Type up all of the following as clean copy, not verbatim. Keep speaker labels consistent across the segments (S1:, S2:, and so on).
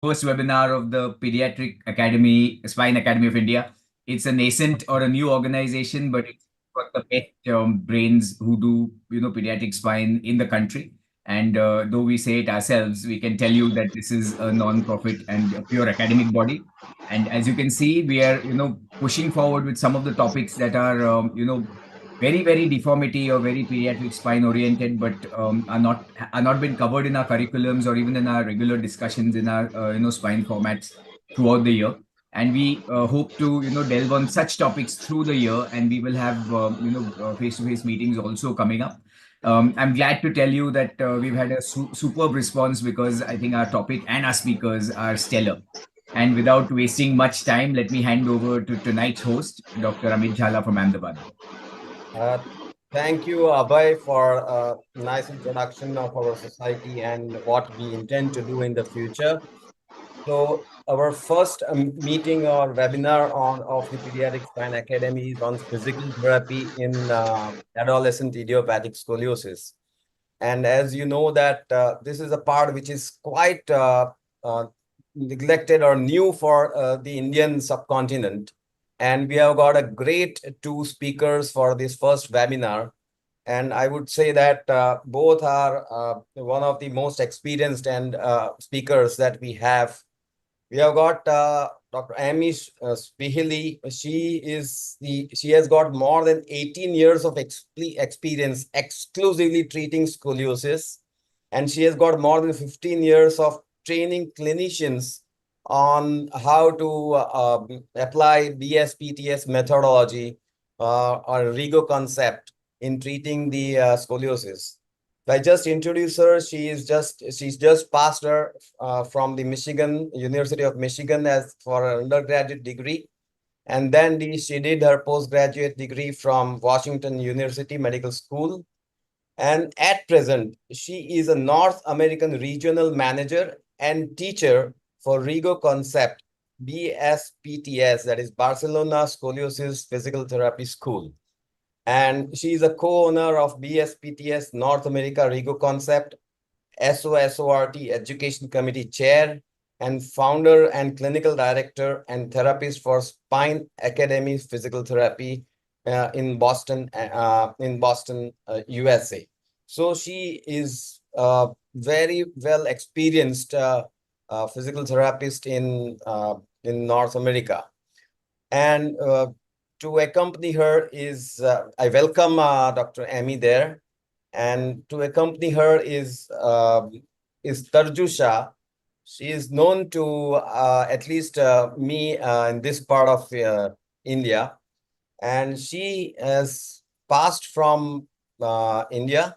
S1: first webinar of the Pediatric Academy, Spine Academy of India. It's a nascent or a new organization, but it's got the best brains who do, pediatric spine in the country. And though we say it ourselves, we can tell you that this is a non-profit and a pure academic body. And as you can see, we are, pushing forward with some of the topics that are, very, very deformity or very pediatric spine oriented, but are not been covered in our curriculums or even in our regular discussions in our spine formats throughout the year. And we hope to delve on such topics through the year, and we will have face-to-face meetings also coming up. I'm glad to tell you that we've had a superb response because I think our topic and our speakers are stellar. And without wasting much time, let me hand over to tonight's host, Dr. Amit Jhala from Ahmedabad.
S2: Thank you, Abhay, for a nice introduction of our society and what we intend to do in the future. So our first meeting or webinar of the Pediatric Spine Academy is on physical therapy in adolescent idiopathic scoliosis. And as you know that this is a part which is quite neglected or new for the Indian subcontinent. And we have got a great two speakers for this first webinar. And I would say that both are one of the most experienced and speakers that we have. We have got Dr. Amy Sbihli. She has got more than 18 years of experience exclusively treating scoliosis. And she has got more than 15 years of training clinicians on how to apply BSPTS methodology or RIGO concept in treating the scoliosis. I just introduced her. She's just passed her from the University of Michigan as for an undergraduate degree. And then she did her postgraduate degree from Washington University Medical School. And at present, she is a North American regional manager and teacher for RIGO concept, BSPTS, that is Barcelona Scoliosis Physical Therapy School. And she is a co-owner of BSPTS North America RIGO concept, SOSORT Education Committee Chair, and founder and clinical director and therapist for Spine Academy Physical Therapy in Boston, USA. So she is very well experienced physical therapist in North America. And to accompany her is, I welcome Dr. Amy there. And to accompany her is Tarju Shah. She is known to at least me in this part of India. And she has passed from India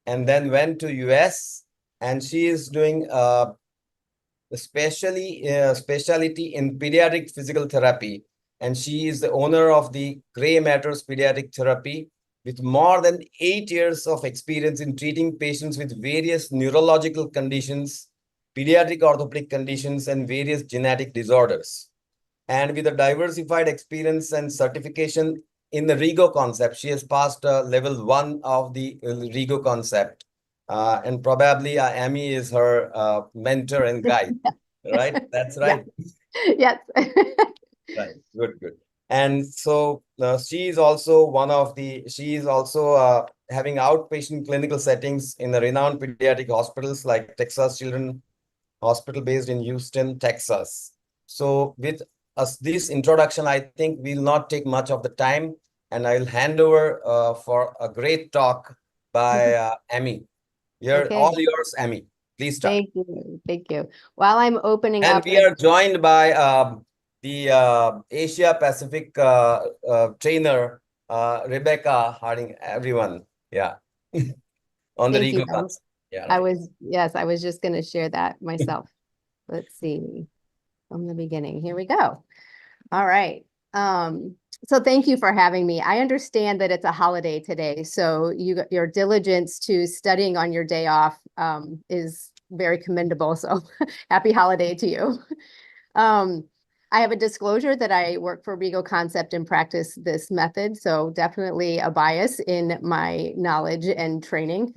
S2: and then went to US. And she is doing specialty in pediatric physical therapy. And she is the owner of the Gray Matters Pediatric Therapy with more than 8 years of experience in treating patients with various neurological conditions, pediatric orthopedic conditions, and various genetic disorders. And with a diversified experience and certification in the RIGO concept, she has passed level 1 of the RIGO concept. And probably Amy is her mentor and guide, right? That's right.
S3: Yes.
S2: Right. Good. And so she is also having outpatient clinical settings in the renowned pediatric hospitals like Texas Children's Hospital based in Houston, Texas. So with this introduction, I think we'll not take much of the time, and I'll hand over for a great talk by Amy. All yours, Amy. Please start.
S3: Thank you. While I'm opening
S2: up.
S3: And
S2: we are joined by the Asia Pacific trainer, Rebecca Harding, everyone. Yeah. On the RIGO concept. Yeah.
S3: I was just going to share that myself. Let's see from the beginning. Here we go. All right. So thank you for having me. I understand that it's a holiday today, so your diligence to studying on your day off is very commendable. So happy holiday to you. I have a disclosure that I work for RIGO Concept and practice this method, so definitely a bias in my knowledge and training.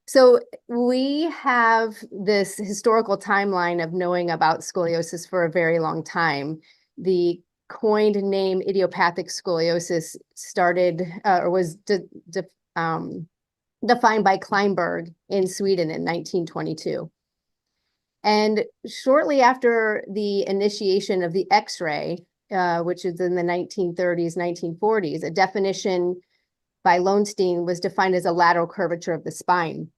S3: So we have this historical timeline of knowing about scoliosis for a very long time. The coined name idiopathic scoliosis started or was defined by Kleinberg in Sweden in 1922. And shortly after the initiation of the X-ray, which is in the 1930s, 1940s, a definition by Lowenstein was defined as a lateral curvature of the spine.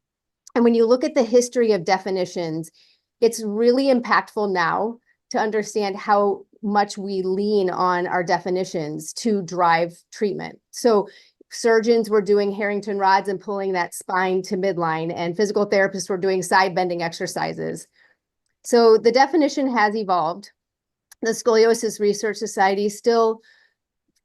S3: And when you look at the history of definitions, it's really impactful now to understand how much we lean on our definitions to drive treatment. So surgeons were doing Harrington rods and pulling that spine to midline, and physical therapists were doing side bending exercises. So the definition has evolved. The Scoliosis Research Society is still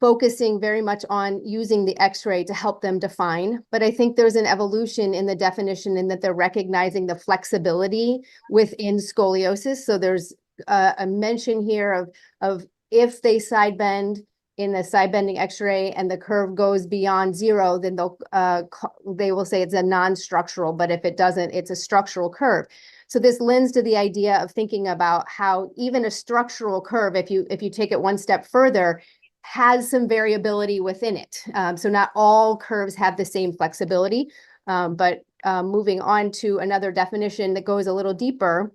S3: focusing very much on using the X-ray to help them define. But I think there's an evolution in the definition in that they're recognizing the flexibility within scoliosis. So there's a mention here of if they side bend in the side bending X-ray and the curve goes beyond 0, then they will say it's a non-structural, but if it doesn't, it's a structural curve. So this lends to the idea of thinking about how even a structural curve, if you take it one step further, has some variability within it. So not all curves have the same flexibility, but moving on to another definition that goes a little deeper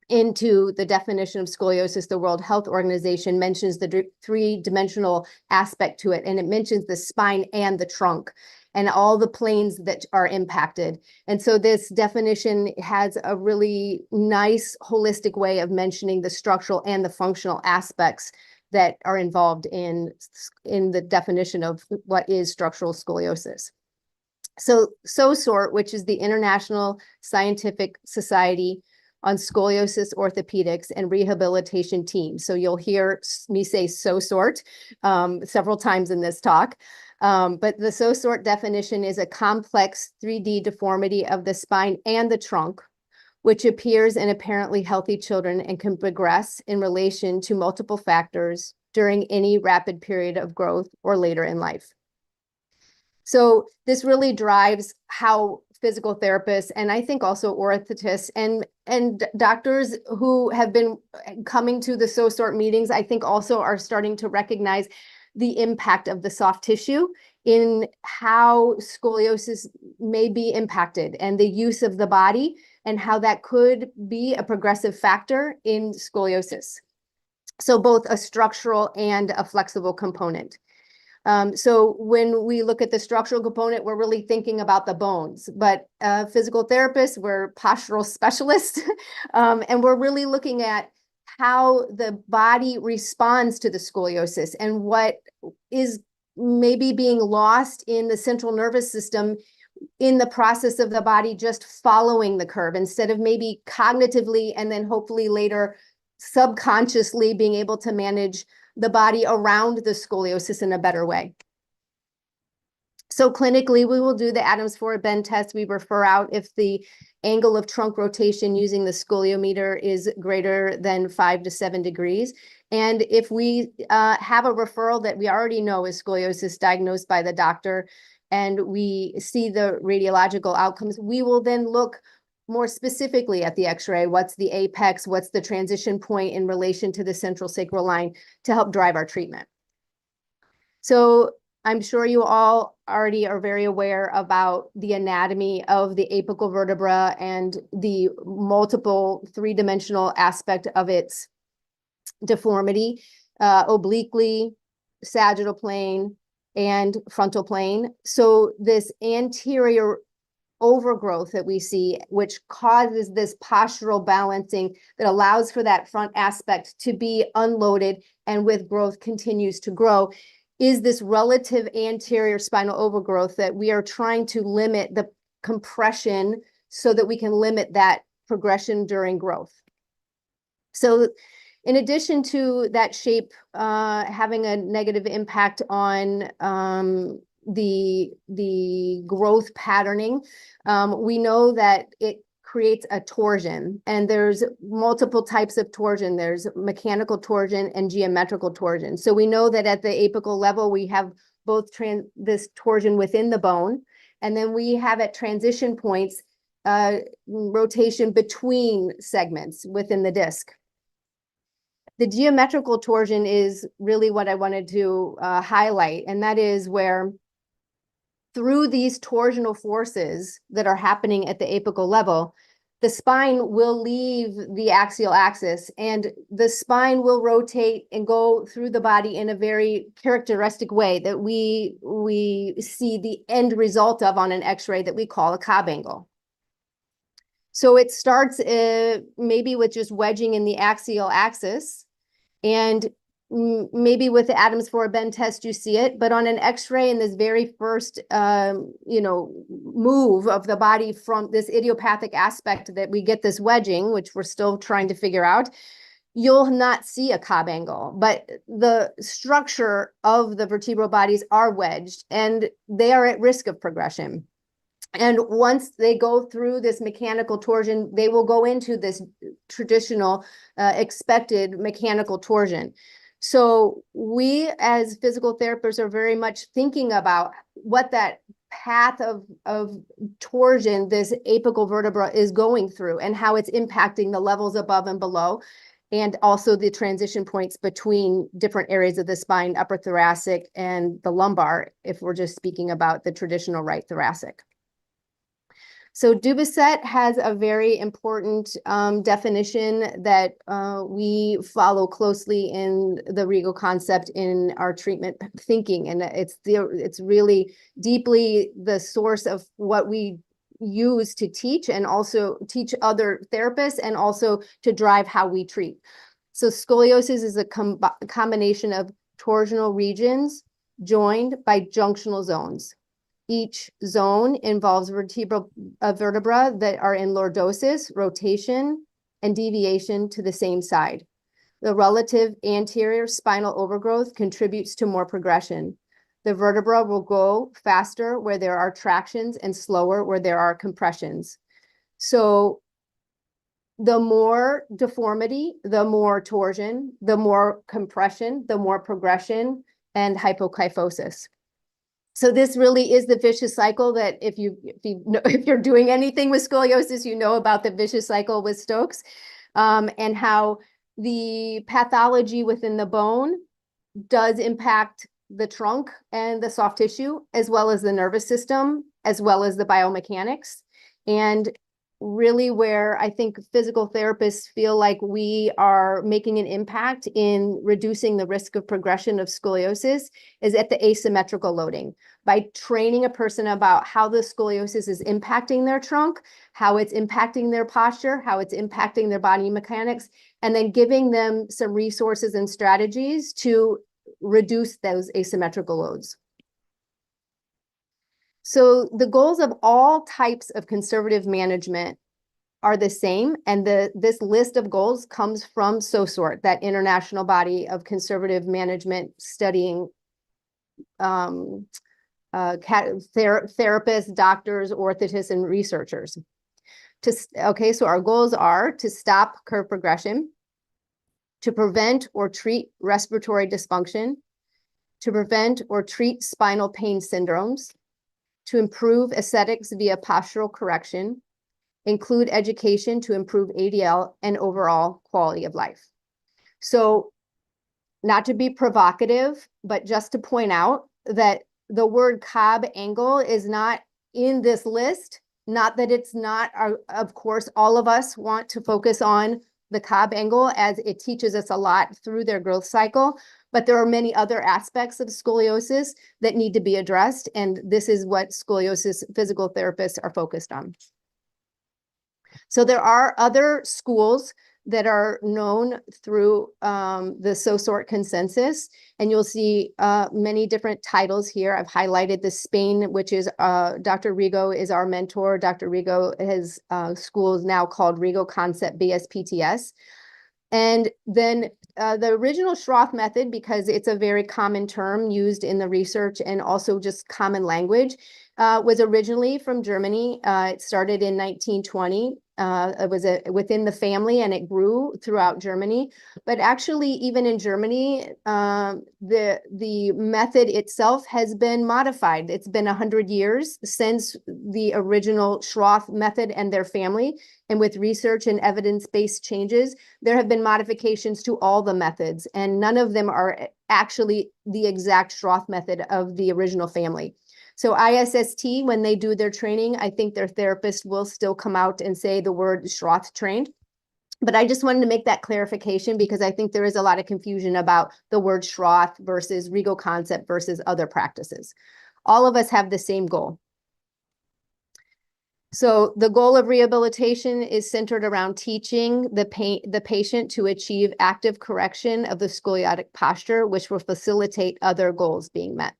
S3: into the definition of scoliosis, the World Health Organization mentions the three-dimensional aspect to it, and it mentions the spine and the trunk and all the planes that are impacted. And so this definition has a really nice holistic way of mentioning the structural and the functional aspects that are involved in the definition of what is structural scoliosis. So SOSORT, which is the International Scientific Society on Scoliosis, Orthopedics, and Rehabilitation Team. So you'll hear me say SOSORT several times in this talk. But the SOSORT definition is a complex 3D deformity of the spine and the trunk, which appears in apparently healthy children and can progress in relation to multiple factors during any rapid period of growth or later in life. So this really drives how physical therapists, and I think also orthotists and doctors who have been coming to the SOSORT meetings, I think also are starting to recognize the impact of the soft tissue in how scoliosis may be impacted and the use of the body and how that could be a progressive factor in scoliosis. So both a structural and a flexible component. So when we look at the structural component, we're really thinking about the bones, but physical therapists, we're postural specialists, and we're really looking at how the body responds to the scoliosis and what is maybe being lost in the central nervous system in the process of the body just following the curve instead of maybe cognitively and then hopefully later subconsciously being able to manage the body around the scoliosis in a better way. So clinically, we will do the Adams Ford bend test. We refer out if the angle of trunk rotation using the scoliometer is greater than 5 to 7 degrees. And if we have a referral that we already know is scoliosis diagnosed by the doctor, and we see the radiological outcomes, we will then look more specifically at the X-ray. What's the apex? What's the transition point in relation to the central sacral line to help drive our treatment? So I'm sure you all already are very aware about the anatomy of the apical vertebra and the multiple three-dimensional aspect of its deformity, obliquely, sagittal plane, and frontal plane. So this anterior overgrowth that we see, which causes this postural balancing that allows for that front aspect to be unloaded and with growth continues to grow, is this relative anterior spinal overgrowth that we are trying to limit the compression so that we can limit that progression during growth. So in addition to that shape having a negative impact on the growth patterning, we know that it creates a torsion, and there's multiple types of torsion. There's mechanical torsion and geometrical torsion. So we know that at the apical level, we have both this torsion within the bone, and then we have at transition points rotation between segments within the disc. The geometrical torsion is really what I wanted to highlight, and that is where through these torsional forces that are happening at the apical level, the spine will leave the axial axis and the spine will rotate and go through the body in a very characteristic way that we see the end result of on an X-ray that we call a Cobb angle. So it starts maybe with just wedging in the axial axis, and maybe with the Adams 4 bend test, you see it, but on an X-ray in this very first, move of the body from this idiopathic aspect that we get this wedging, which we're still trying to figure out, you'll not see a Cobb angle, but the structure of the vertebral bodies are wedged and they are at risk of progression. And once they go through this mechanical torsion, they will go into this traditional expected mechanical torsion. So we as physical therapists are very much thinking about what that path of torsion this apical vertebra is going through and how it's impacting the levels above and below, and also the transition points between different areas of the spine, upper thoracic and the lumbar, if we're just speaking about the traditional right thoracic. So Dubicet has a very important definition that we follow closely in the Rigo concept in our treatment thinking. And it's really deeply the source of what we use to teach and also teach other therapists and also to drive how we treat. So scoliosis is a combination of torsional regions joined by junctional zones. Each zone involves vertebra that are in lordosis, rotation, and deviation to the same side. The relative anterior spinal overgrowth contributes to more progression. The vertebra will go faster where there are tractions and slower where there are compressions. So the more deformity, the more torsion, the more compression, the more progression, and hypokyphosis. So this really is the vicious cycle that if you're doing anything with scoliosis, you know about the vicious cycle with Stokes, and how the pathology within the bone does impact the trunk and the soft tissue, as well as the nervous system, as well as the biomechanics. And really where I think physical therapists feel like we are making an impact in reducing the risk of progression of scoliosis is at the asymmetrical loading. By training a person about how the scoliosis is impacting their trunk, how it's impacting their posture, how it's impacting their body mechanics, and then giving them some resources and strategies to reduce those asymmetrical loads. So the goals of all types of conservative management are the same, and this list of goals comes from SOSORT, that international body of conservative management studying therapists, doctors, orthotists, and researchers. So our goals are to stop curve progression, to prevent or treat respiratory dysfunction, to prevent or treat spinal pain syndromes, to improve aesthetics via postural correction, include education to improve ADL and overall quality of life. So not to be provocative, but just to point out that the word Cobb angle is not in this list. Not that it's not, of course, all of us want to focus on the Cobb angle as it teaches us a lot through their growth cycle, but there are many other aspects of scoliosis that need to be addressed, and this is what scoliosis physical therapists are focused on. So there are other schools that are known through the SOSORT consensus, and you'll see many different titles here. I've highlighted the Spain, which is Dr. Rigo is our mentor. Dr. Rigo has school is now called Rigo Concept BSPTS. And then the original Schroth method, because it's a very common term used in the research and also just common language, was originally from Germany. It started in 1920. It was within the family, and it grew throughout Germany. But actually, even in Germany, the method itself has been modified. It's been 100 years since the original Schroth method and their family. And with research and evidence-based changes, there have been modifications to all the methods, and none of them are actually the exact Schroth method of the original family. So ISST, when they do their training, I think their therapist will still come out and say the word Schroth trained. But I just wanted to make that clarification because I think there is a lot of confusion about the word Schroth versus Regal concept versus other practices. All of us have the same goal. So the goal of rehabilitation is centered around teaching the patient to achieve active correction of the scoliotic posture, which will facilitate other goals being met.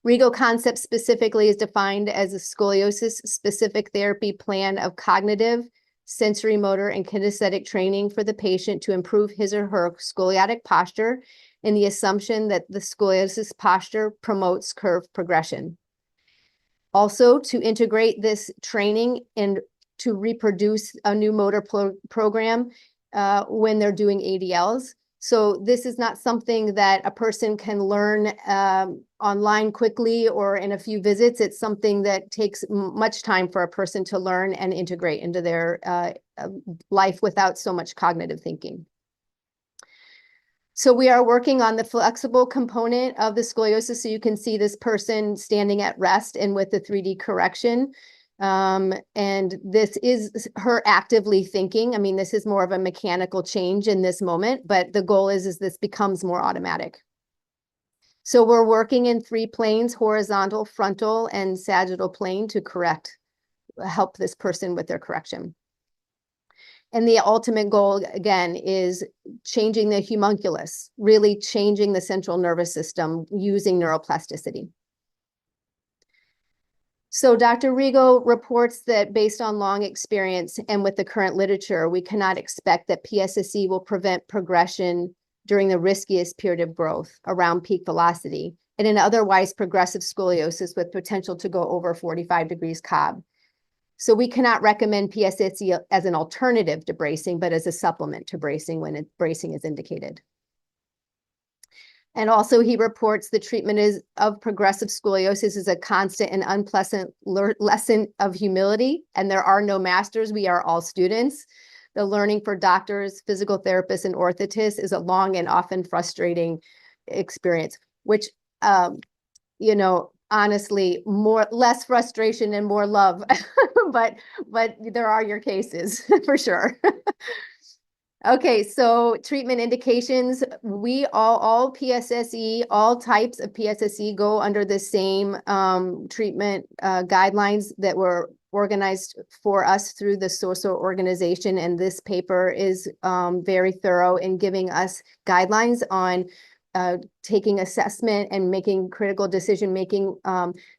S3: Regal concept specifically is defined as a scoliosis-specific therapy plan of cognitive, sensory motor, and kinesthetic training for the patient to improve his or her scoliotic posture, and the assumption that the scoliosis posture promotes curve progression. Also, to integrate this training and to reproduce a new motor program when they're doing ADLs. So this is not something that a person can learn online quickly or in a few visits. It's something that takes much time for a person to learn and integrate into their life without so much cognitive thinking. So we are working on the flexible component of the scoliosis. So you can see this person standing at rest and with the 3D correction. And this is her actively thinking. I mean, this is more of a mechanical change in this moment, but the goal is this becomes more automatic. So we're working in 3 planes: horizontal, frontal, and sagittal plane to help this person with their correction. And the ultimate goal, again, is changing the homunculus, really changing the central nervous system using neuroplasticity. So Dr. Rigo reports that based on long experience and with the current literature, we cannot expect that PSSE will prevent progression during the riskiest period of growth around peak velocity and an otherwise progressive scoliosis with potential to go over 45 degrees Cobb. So we cannot recommend PSSE as an alternative to bracing, but as a supplement to bracing when bracing is indicated. And also he reports the treatment of progressive scoliosis is a constant and unpleasant lesson of humility, and there are no masters, we are all students. The learning for doctors, physical therapists, and orthotists is a long and often frustrating experience, which, you know, honestly, less frustration and more love, but there are your cases for sure. Okay, so treatment indications, we all PSSE, all types of PSSE go under the same treatment guidelines that were organized for us through the SOSO organization. And this paper is very thorough in giving us guidelines on taking assessment and making critical decision making.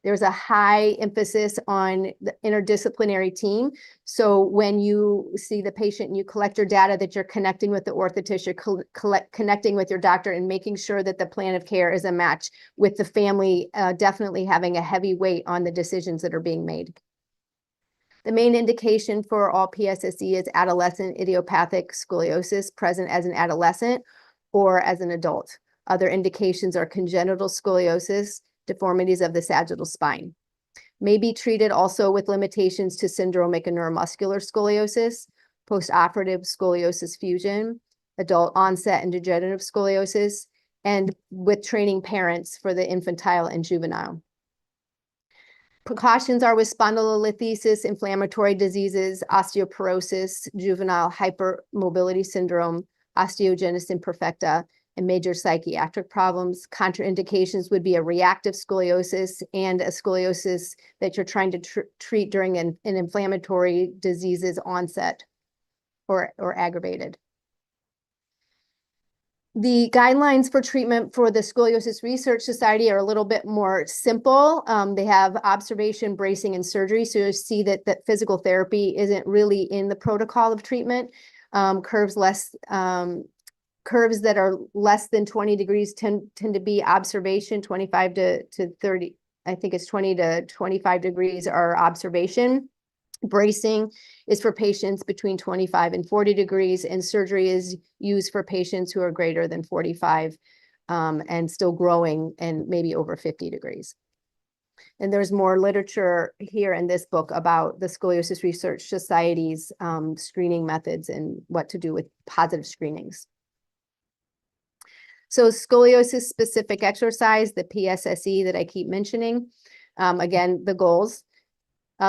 S3: There's a high emphasis on the interdisciplinary team. So when you see the patient and you collect your data, that you're connecting with the orthotist, you're connecting with your doctor and making sure that the plan of care is a match with the family, definitely having a heavy weight on the decisions that are being made. The main indication for all PSSE is adolescent idiopathic scoliosis present as an adolescent or as an adult. Other indications are congenital scoliosis, deformities of the sagittal spine. May be treated also with limitations to syndromic and neuromuscular scoliosis, postoperative scoliosis fusion, adult onset and degenerative scoliosis, and with training parents for the infantile and juvenile. Precautions are with spondylolisthesis, inflammatory diseases, osteoporosis, juvenile hypermobility syndrome, osteogenesis imperfecta, and major psychiatric problems. Contraindications would be a reactive scoliosis and a scoliosis that you're trying to treat during an inflammatory disease's onset or aggravated. The guidelines for treatment for the Scoliosis Research Society are a little bit more simple. They have observation, bracing, and surgery. So you see that physical therapy isn't really in the protocol of treatment. Curves that are less than 20 degrees tend to be observation. 25 to 30, I think it's 20 to 25 degrees are observation. Bracing is for patients between 25 and 40 degrees, and surgery is used for patients who are greater than 45 and still growing and maybe over 50 degrees. And there's more literature here in this book about the Scoliosis Research Society's screening methods and what to do with positive screenings. So scoliosis specific exercise, the PSSE that I keep mentioning, again, the goals.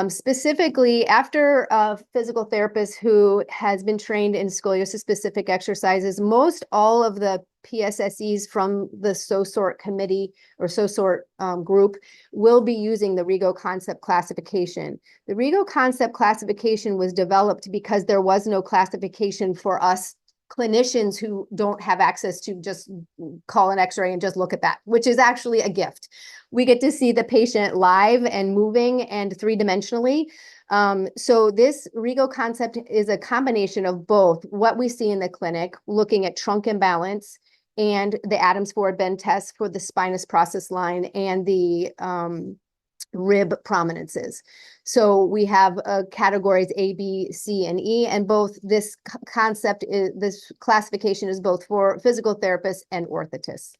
S3: Specifically, after a physical therapist who has been trained in scoliosis-specific exercises, most all of the PSSEs from the SOSORT committee or SOSORT group will be using the Rigo concept classification. The Rigo concept classification was developed because there was no classification for us clinicians who don't have access to just call an x-ray and just look at that, which is actually a gift. We get to see the patient live and moving and three-dimensionally. So this Rigo concept is a combination of both what we see in the clinic, looking at trunk imbalance, and the Adams forward bend test for the spinous process line and the rib prominences. So we have categories A, B, C, and E, and both this concept is, this classification is both for physical therapists and orthotists.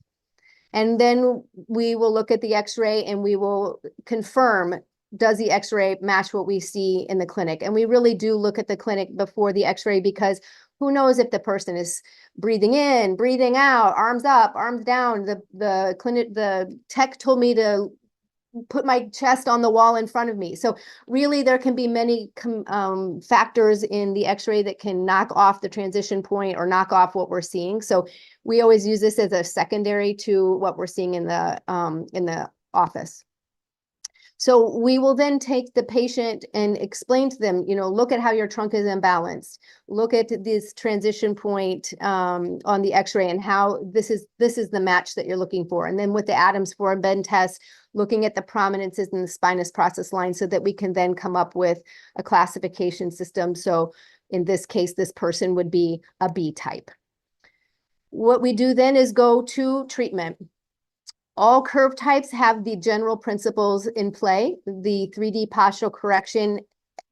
S3: And then we will look at the x-ray and we will confirm, does the x-ray match what we see in the clinic? And we really do look at the clinic before the x-ray, because who knows if the person is breathing in, breathing out, arms up, arms down. The tech told me to put my chest on the wall in front of me. So really there can be many factors in the x-ray that can knock off the transition point or knock off what we're seeing. So we always use this as a secondary to what we're seeing in the office. So we will then take the patient and explain to them, you know, look at how your trunk is imbalanced. Look at this transition point on the x-ray and how this is the match that you're looking for. And then with the Adams forward bend test, looking at the prominences in the spinous process line so that we can then come up with a classification system. So in this case, this person would be a B type. What we do then is go to treatment. All curve types have the general principles in play, the 3D postural correction,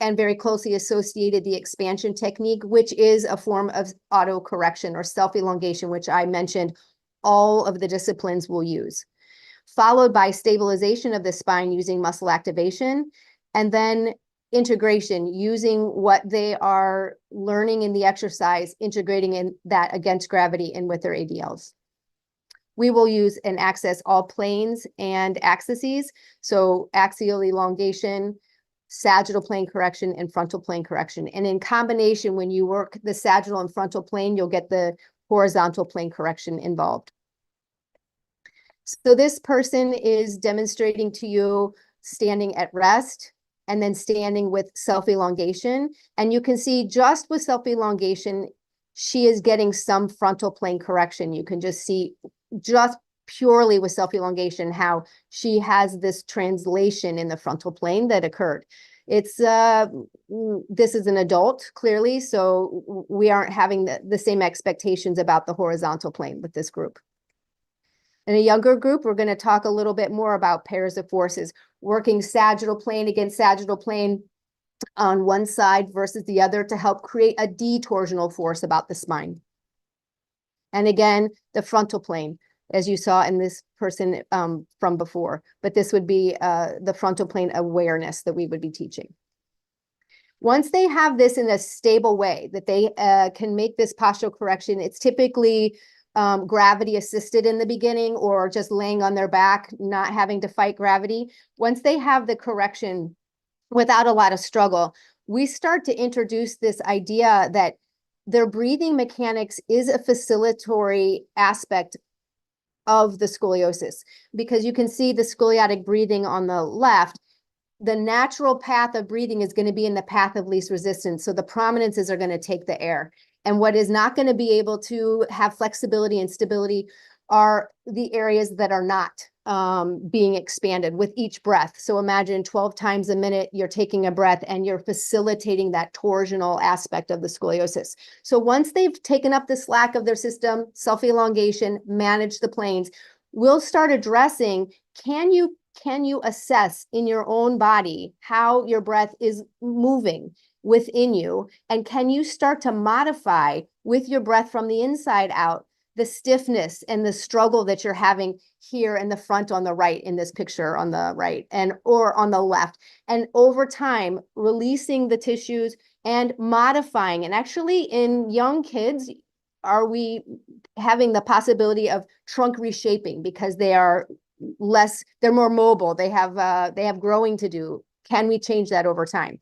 S3: and very closely associated the expansion technique, which is a form of auto correction or self-elongation, which I mentioned all of the disciplines will use, followed by stabilization of the spine using muscle activation, and then integration using what they are learning in the exercise, integrating in that against gravity and with their ADLs. We will use and access all planes and axes, so axial elongation, sagittal plane correction, and frontal plane correction. And in combination, when you work the sagittal and frontal plane, you'll get the horizontal plane correction involved. So this person is demonstrating to you standing at rest and then standing with self-elongation. And you can see just with self-elongation, she is getting some frontal plane correction. You can just see just purely with self-elongation how she has this translation in the frontal plane that occurred. It's this is an adult, clearly, so we aren't having the same expectations about the horizontal plane with this group. In a younger group, we're going to talk a little bit more about pairs of forces, working sagittal plane against sagittal plane on one side versus the other to help create a detorsional force about the spine. And again, the frontal plane, as you saw in this person from before, but this would be the frontal plane awareness that we would be teaching. Once they have this in a stable way, that they can make this postural correction, it's typically gravity assisted in the beginning or just laying on their back, not having to fight gravity. Once they have the correction without a lot of struggle, we start to introduce this idea that their breathing mechanics is a facilitatory aspect of the scoliosis, because you can see the scoliotic breathing on the left. The natural path of breathing is going to be in the path of least resistance. So the prominences are going to take the air. And what is not going to be able to have flexibility and stability are the areas that are not being expanded with each breath. So imagine 12 times a minute, you're taking a breath and you're facilitating that torsional aspect of the scoliosis. So once they've taken up the slack of their system, self-elongation, manage the planes, we'll start addressing, can you can you assess in your own body how your breath is moving within you? And can you start to modify with your breath from the inside out the stiffness and the struggle that you're having here in the front on the right, in this picture on the right, and or on the left, and over time releasing the tissues and modifying. And actually in young kids, are we having the possibility of trunk reshaping because they are less, they're more mobile, they have growing to do? Can we change that over time?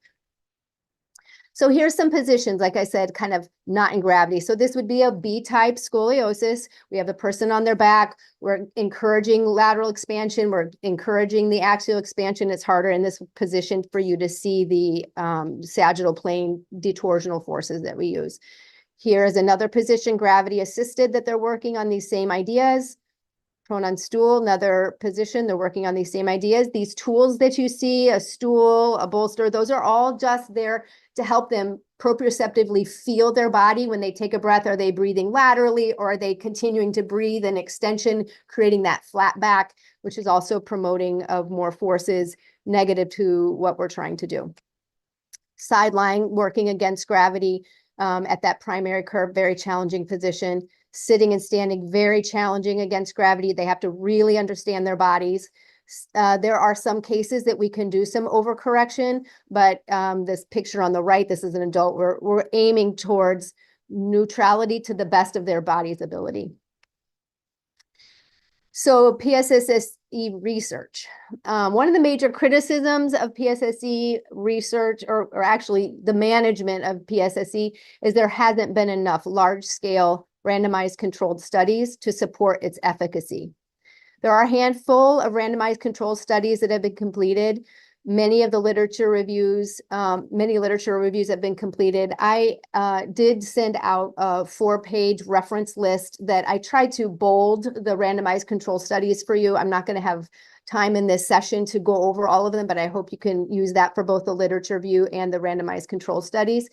S3: So here's some positions, like I said, kind of not in gravity. So this would be a B-type scoliosis. We have the person on their back. We're encouraging lateral expansion. We're encouraging the axial expansion. It's harder in this position for you to see the sagittal plane detorsional forces that we use. Here is another position, gravity assisted, that they're working on these same ideas. Prone on stool, another position, they're working on these same ideas. These tools that you see, a stool, a bolster, those are all just there to help them proprioceptively feel their body when they take a breath. Are they breathing laterally, or are they continuing to breathe in extension, creating that flat back, which is also promoting of more forces negative to what we're trying to do. Sideline, working against gravity at that primary curve, very challenging position. Sitting and standing, very challenging against gravity. They have to really understand their bodies. There are some cases that we can do some overcorrection, but this picture on the right, this is an adult. We're aiming towards neutrality to the best of their body's ability. So PSSE research. One of the major criticisms of PSSE research, or actually the management of PSSE, is there hasn't been enough large-scale randomized controlled studies to support its efficacy. There are a handful of randomized controlled studies that have been completed. Many literature reviews have been completed. I did send out a 4-page reference list that I tried to bold the randomized controlled studies for you. I'm not going to have time in this session to go over all of them, but I hope you can use that for both the literature review and the randomized controlled studies.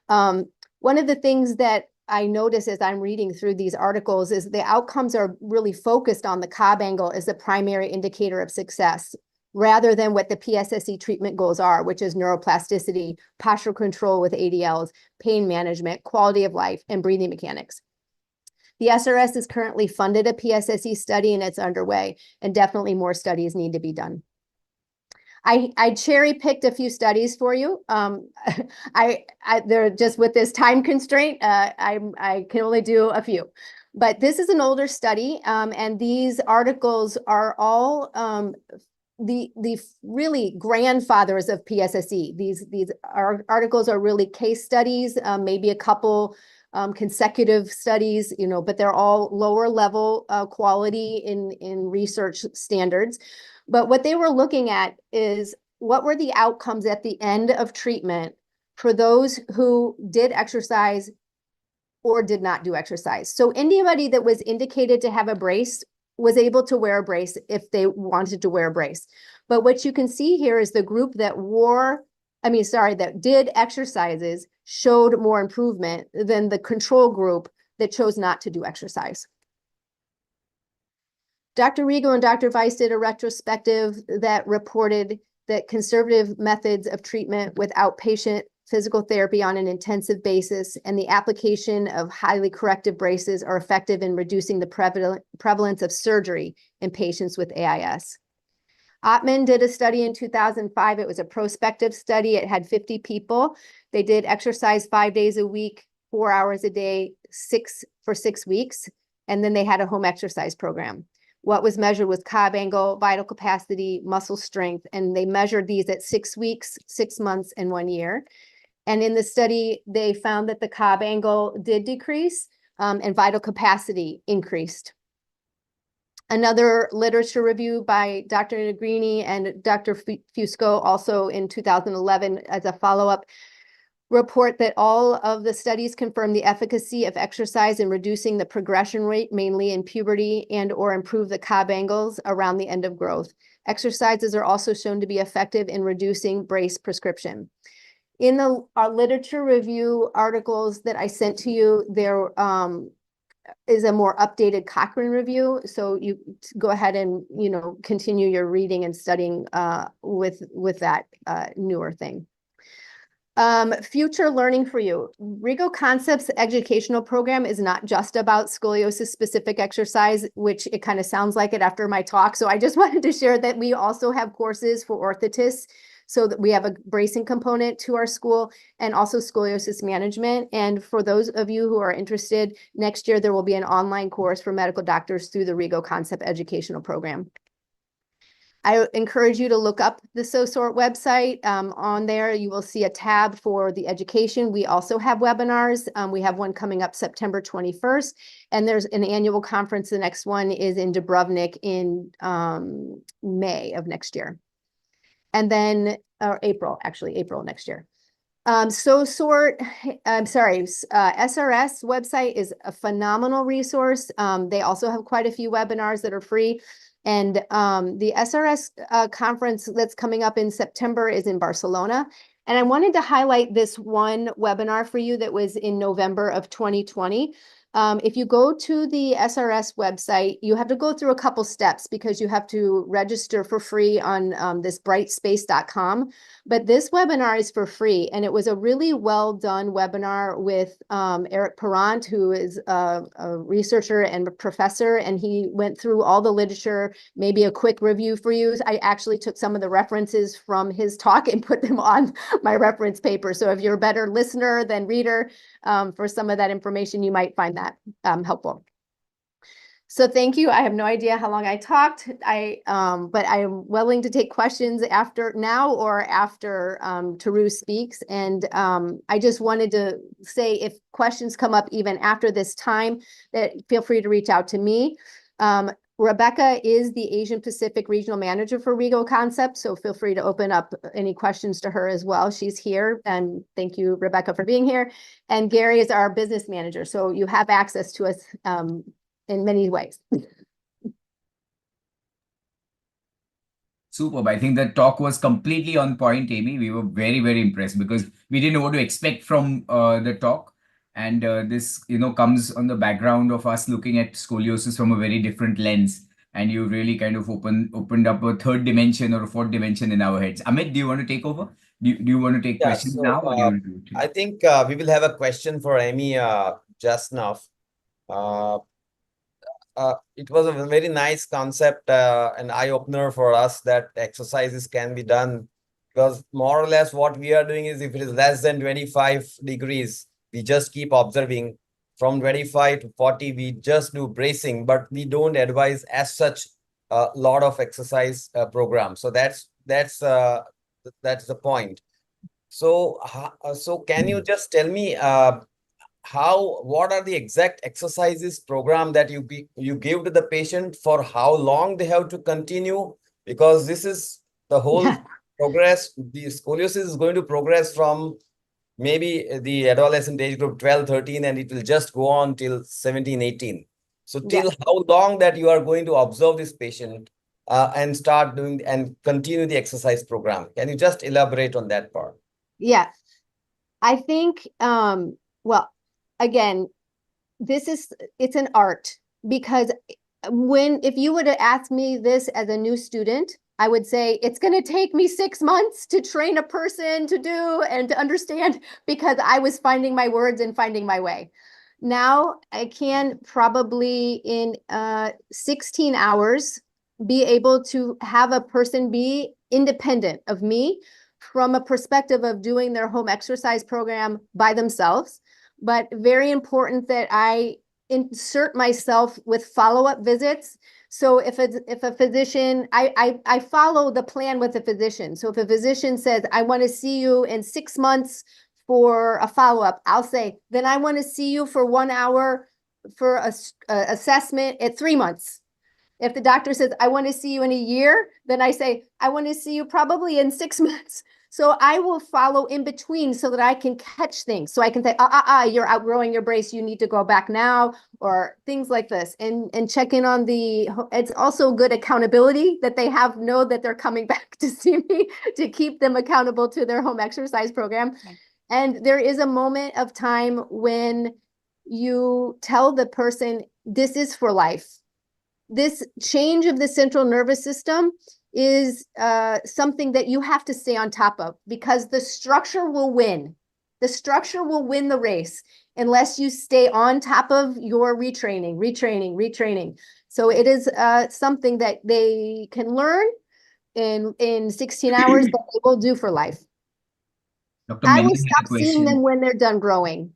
S3: One of the things that I notice as I'm reading through these articles is the outcomes are really focused on the Cobb angle as the primary indicator of success, rather than what the PSSE treatment goals are, which is neuroplasticity, postural control with ADLs, pain management, quality of life, and breathing mechanics. The SRS is currently funded a PSSE study, and it's underway, and definitely more studies need to be done. I cherry-picked a few studies for you. They're just with this time constraint, I can only do a few. But this is an older study, and these articles are all the really grandfathers of PSSE. These articles are really case studies, maybe a couple consecutive studies, but they're all lower level quality in research standards. But what they were looking at is what were the outcomes at the end of treatment for those who did exercise or did not do exercise. So anybody that was indicated to have a brace was able to wear a brace if they wanted to wear a brace. But what you can see here is the group that that did exercises showed more improvement than the control group that chose not to do exercise. Dr. Rigo and Dr. Weiss did a retrospective that reported that conservative methods of treatment with outpatient physical therapy on an intensive basis and the application of highly corrective braces are effective in reducing the prevalence of surgery in patients with AIS. Ottman did a study in 2005. It was a prospective study. It had 50 people. They did exercise 5 days a week, 4 hours a day, for 6 weeks, and then they had a home exercise program. What was measured was Cobb angle, vital capacity, muscle strength, and they measured these at 6 weeks, 6 months, and 1 year. And in the study, they found that the Cobb angle did decrease and vital capacity increased. Another literature review by Dr. Negrini and Dr. Fusco, also in 2011 as a follow-up, report that all of the studies confirm the efficacy of exercise in reducing the progression rate, mainly in puberty, and or improve the Cobb angles around the end of growth. Exercises are also shown to be effective in reducing brace prescription. In our literature review articles that I sent to you, there is a more updated Cochrane review. So you go ahead and, continue your reading and studying with that newer thing. Future learning for you. Rigo Concepts educational program is not just about scoliosis specific exercise, which it kind of sounds like it after my talk. So I just wanted to share that we also have courses for orthotists, so that we have a bracing component to our school, and also scoliosis management. And for those of you who are interested, next year there will be an online course for medical doctors through the Rigo Concept educational program. I encourage you to look up the SoSort website. On there, you will see a tab for the education. We also have webinars. We have one coming up September 21st, and there's an annual conference. The next one is in Dubrovnik in May of next year. And then, or April next year. SoSort, SRS website is a phenomenal resource. They also have quite a few webinars that are free. And the SRS conference that's coming up in September is in Barcelona. And I wanted to highlight this one webinar for you that was in November of 2020. If you go to the SRS website, you have to go through a couple steps because you have to register for free on this brightspace.com. But this webinar is for free, and it was a really well done webinar with Eric Perrant, who is a researcher and a professor, and he went through all the literature. Maybe a quick review for you. I actually took some of the references from his talk and put them on my reference paper. So if you're a better listener than reader, for some of that information, you might find that helpful. So thank you. I have no idea how long I talked. But I am willing to take questions now or after Tarju speaks. And I just wanted to say, if questions come up even after this time, that feel free to reach out to me. Rebecca is the Asian Pacific Regional Manager for Rigo Concept, so feel free to open up any questions to her as well. She's here, and thank you, Rebecca, for being here. And Gary is our business manager, so you have access to us in many ways.
S1: Superb. I think the talk was completely on point, Amy. We were very, very impressed because we didn't know what to expect from the talk. And this, comes on the background of us looking at scoliosis from a very different lens. And you really kind of opened up a third dimension or a fourth dimension in our heads. Amit, do you want to take over? Do you want to take questions now? Or do you want to do it?
S2: I think we will have a question for Amy just now. It was a very nice concept, an eye-opener for us that exercises can be done, because more or less what we are doing is, if it is less than 25 degrees, we just keep observing. From 25 to 40, we just do bracing, but we don't advise as such a lot of exercise programs. So that's the point. So can you just tell me what are the exact exercises program that you give to the patient, for how long they have to continue? Because this is the whole progress. The scoliosis is going to progress from maybe the adolescent age group 12, 13, and it will just go on till 17, 18. So till how long that you are going to observe this patient and start doing and continue the exercise program? Can you just elaborate on that part?
S3: Yeah, I think, well, again, it's an art, because if you would have asked me this as a new student, I would say it's going to take me 6 months to train a person to do and to understand, because I was finding my words and finding my way. Now I can probably in 16 hours be able to have a person be independent of me from a perspective of doing their home exercise program by themselves. But very important that I insert myself with follow-up visits. So if a physician, I follow the plan with the physician. So if a physician says, I want to see you in 6 months for a follow-up, I'll say, then I want to see you for 1 hour for a assessment at 3 months. If the doctor says, I want to see you in a year, then I say, I want to see you probably in 6 months. So I will follow in between so that I can catch things. So I can say, you're outgrowing your brace, you need to go back now, or things like this. And check in on it's also good accountability that they know that they're coming back to see me, to keep them accountable to their home exercise program. Okay. And there is a moment of time when you tell the person, this is for life. This change of the central nervous system is something that you have to stay on top of, because the structure will win. The structure will win the race unless you stay on top of your retraining. So it is something that they can learn in 16 hours that they will do for life.
S1: Dr.
S3: I
S1: Menon
S3: will
S1: had a
S3: stop seeing them
S1: question.
S3: when they're done growing.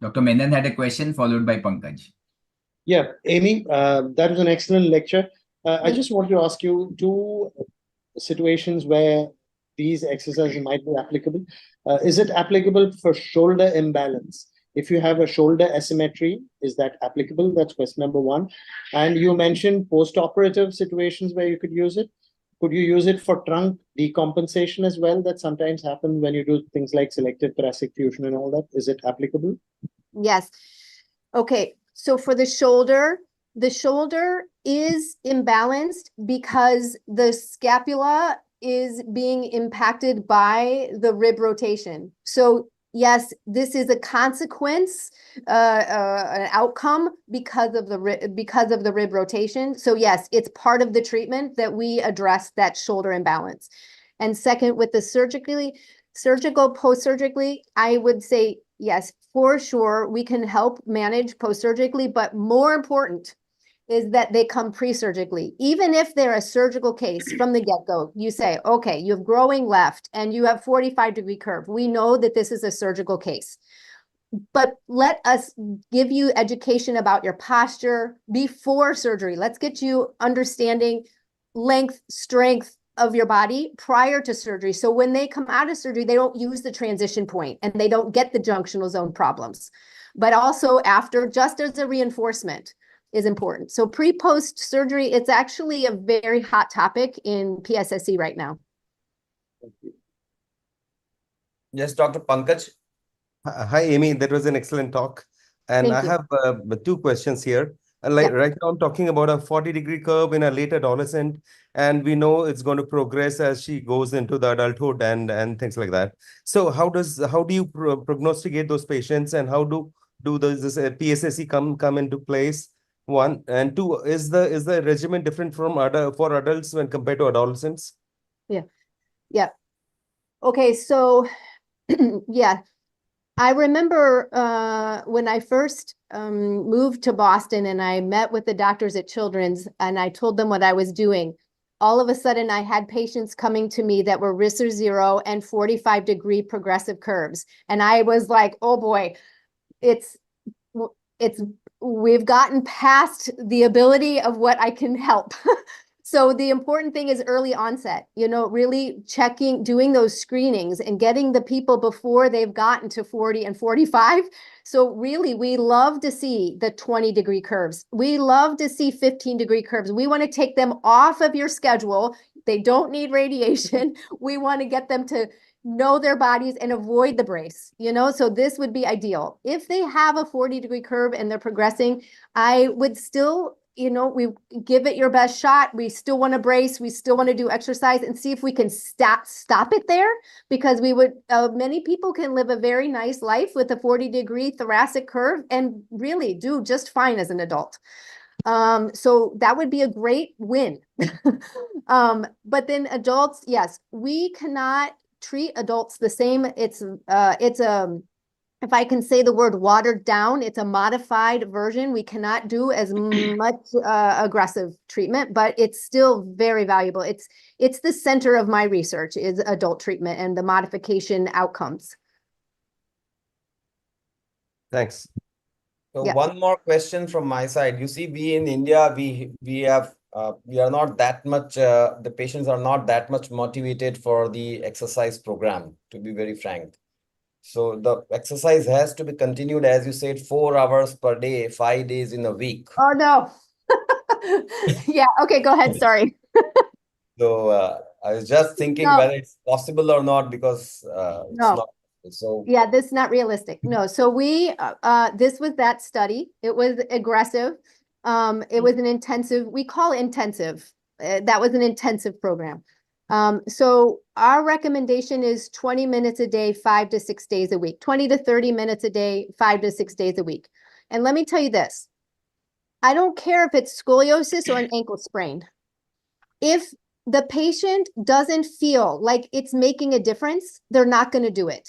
S1: Dr. Menon had a question, followed by Pankaj.
S4: Yeah, Amy, that was an excellent lecture. I
S3: Thank
S4: just want to ask you two situations where these exercises might be applicable. Is it applicable for shoulder imbalance? If you have a shoulder asymmetry, is that applicable? That's question number one. And you mentioned post-operative situations where you could use it. Could you use it for trunk decompensation as well? That sometimes happens when you do things like selective thoracic fusion and all that. Is it applicable?
S3: Yes. Okay. So for the shoulder is imbalanced because the scapula is being impacted by the rib rotation. So yes, this is a consequence, an outcome because of the rib rotation. So yes, it's part of the treatment that we address that shoulder imbalance. And second, with the surgical post-surgically, I would say yes, for sure, we can help manage post-surgically, but more important is that they come pre-surgically. Even if they're a surgical case from the get-go, you say, okay, you have growing left and you have 45-degree curve. We know that this is a surgical case. But let us give you education about your posture before surgery. Let's get you understanding length, strength of your body prior to surgery. So when they come out of surgery, they don't use the transition point and they don't get the junctional zone problems. But also after, just as a reinforcement is important. So pre-post surgery, it's actually a very hot topic in PSSE right now.
S2: Yes, Dr. Pankaj.
S5: Hi, Amy. That was an excellent talk. And
S3: Thank
S5: I
S3: you.
S5: have two questions here. Right now, I'm talking about a 40-degree curve in a late adolescent, and we know it's going to progress as she goes into the adulthood and things like that. So how do you prognosticate those patients, and how do this PSSE come into place? One and two, is the regimen different from for adults when compared to adolescents?
S3: Yeah. Okay, so yeah. I remember when I first moved to Boston and I met with the doctors at Children's and I told them what I was doing. All of a sudden, I had patients coming to me that were Risser 0 and 45-degree progressive curves. And I was like, oh boy, we've gotten past the ability of what I can help. So the important thing is early onset, really doing those screenings and getting the people before they've gotten to 40 and 45. So really, we love to see the 20-degree curves. We love to see 15-degree curves. We want to take them off of your schedule. They don't need radiation. We want to get them to know their bodies and avoid the brace, so this would be ideal. If they have a 40-degree curve and they're progressing, I would still we give it your best shot. We still want to brace. We still want to do exercise and see if we can stop it there, because many people can live a very nice life with a 40-degree thoracic curve and really do just fine as an adult. So that would be a great win. But then adults, yes, we cannot treat adults the same. It's if I can say the word watered down, it's a modified version. We cannot do as much aggressive treatment, but it's still very valuable. It's the center of my research is adult treatment and the modification outcomes.
S5: Thanks.
S2: So
S3: Yeah.
S2: one more question from my side. You see, we in India, we are not that much, the patients are not that much motivated for the exercise program, to be very frank. So the exercise has to be continued, as you said, 4 hours per day, 5 days in a week.
S3: Oh, no. Yeah. Okay. Go ahead. Sorry.
S2: So I was just thinking whether it's possible or not, because it's not. So
S3: yeah, this is not realistic. No. So this was that study. It was aggressive. It was an intensive, we call it intensive. That was an intensive program. So our recommendation is 20 minutes a day, 5 to 6 days a week, 20 to 30 minutes a day, 5 to 6 days a week. And let me tell you this, I don't care if it's scoliosis or an ankle sprain. If the patient doesn't feel like it's making a difference, they're not going to do it.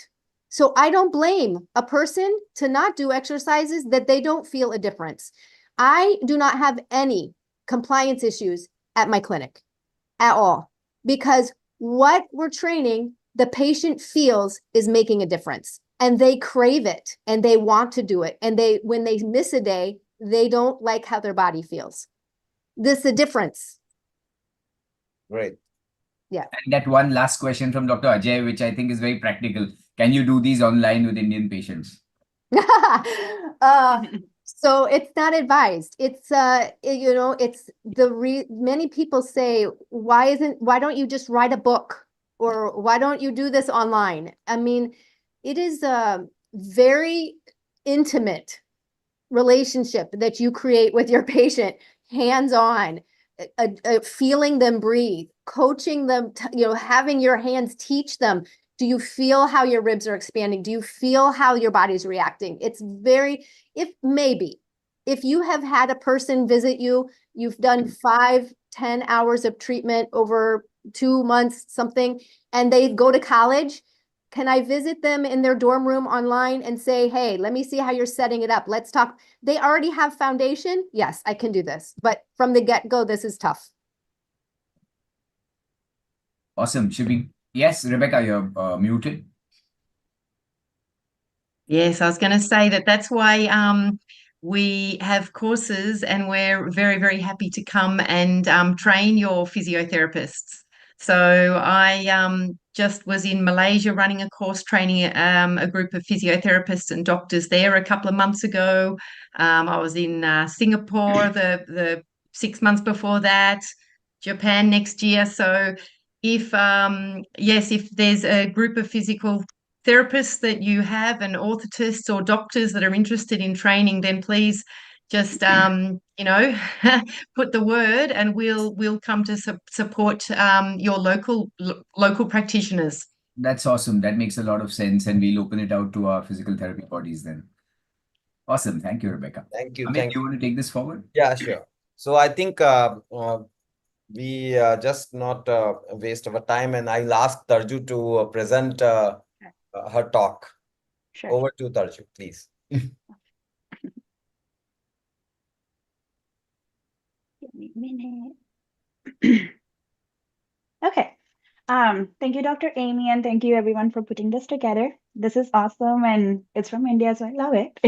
S3: So I don't blame a person to not do exercises that they don't feel a difference. I do not have any compliance issues at my clinic at all, because what we're training, the patient feels is making a difference, and they crave it and they want to do it. And when they miss a day, they don't like how their body feels. This is the difference.
S2: Great.
S3: Yeah.
S1: And that one last question from Dr. Ajay, which I think is very practical. Can you do these online with Indian patients?
S3: So it's not advised. It's it's many people say, why don't you just write a book, or why don't you do this online? I mean, it is a very intimate relationship that you create with your patient, hands-on, feeling them breathe, coaching them, having your hands teach them. Do you feel how your ribs are expanding? Do you feel how your body's reacting? It's if you have had a person visit you, you've done 5-10 hours of treatment over 2 months, something, and they go to college, can I visit them in their dorm room online and say, hey, let me see how you're setting it up. Let's talk. They already have foundation. Yes, I can do this. But from the get-go, this is tough.
S1: Awesome. Yes, Rebecca, you're muted.
S6: Yes, I was going to say that's why we have courses, and we're very, very happy to come and train your physiotherapists. So I just was in Malaysia running a course training a group of physiotherapists and doctors there a couple of months ago. I was in Singapore the 6 months before that, Japan next year. So if there's a group of physical therapists that you have, and orthotists or doctors that are interested in training, then please just put the word, and we'll come to support your local practitioners.
S1: That's awesome. That makes a lot of sense, and we'll open it out to our physical therapy bodies then. Awesome. Thank you, Rebecca.
S2: Thank you.
S1: Amit, do you want to take this forward?
S2: Yeah, sure. So I think we just not waste our time, and I'll ask Tarju to present her talk.
S7: Sure.
S2: Over to Tarju, please.
S7: Give me a minute. Okay. Thank you, Dr. Amy, and thank you everyone for putting this together. This is awesome, and it's from India, so I love it.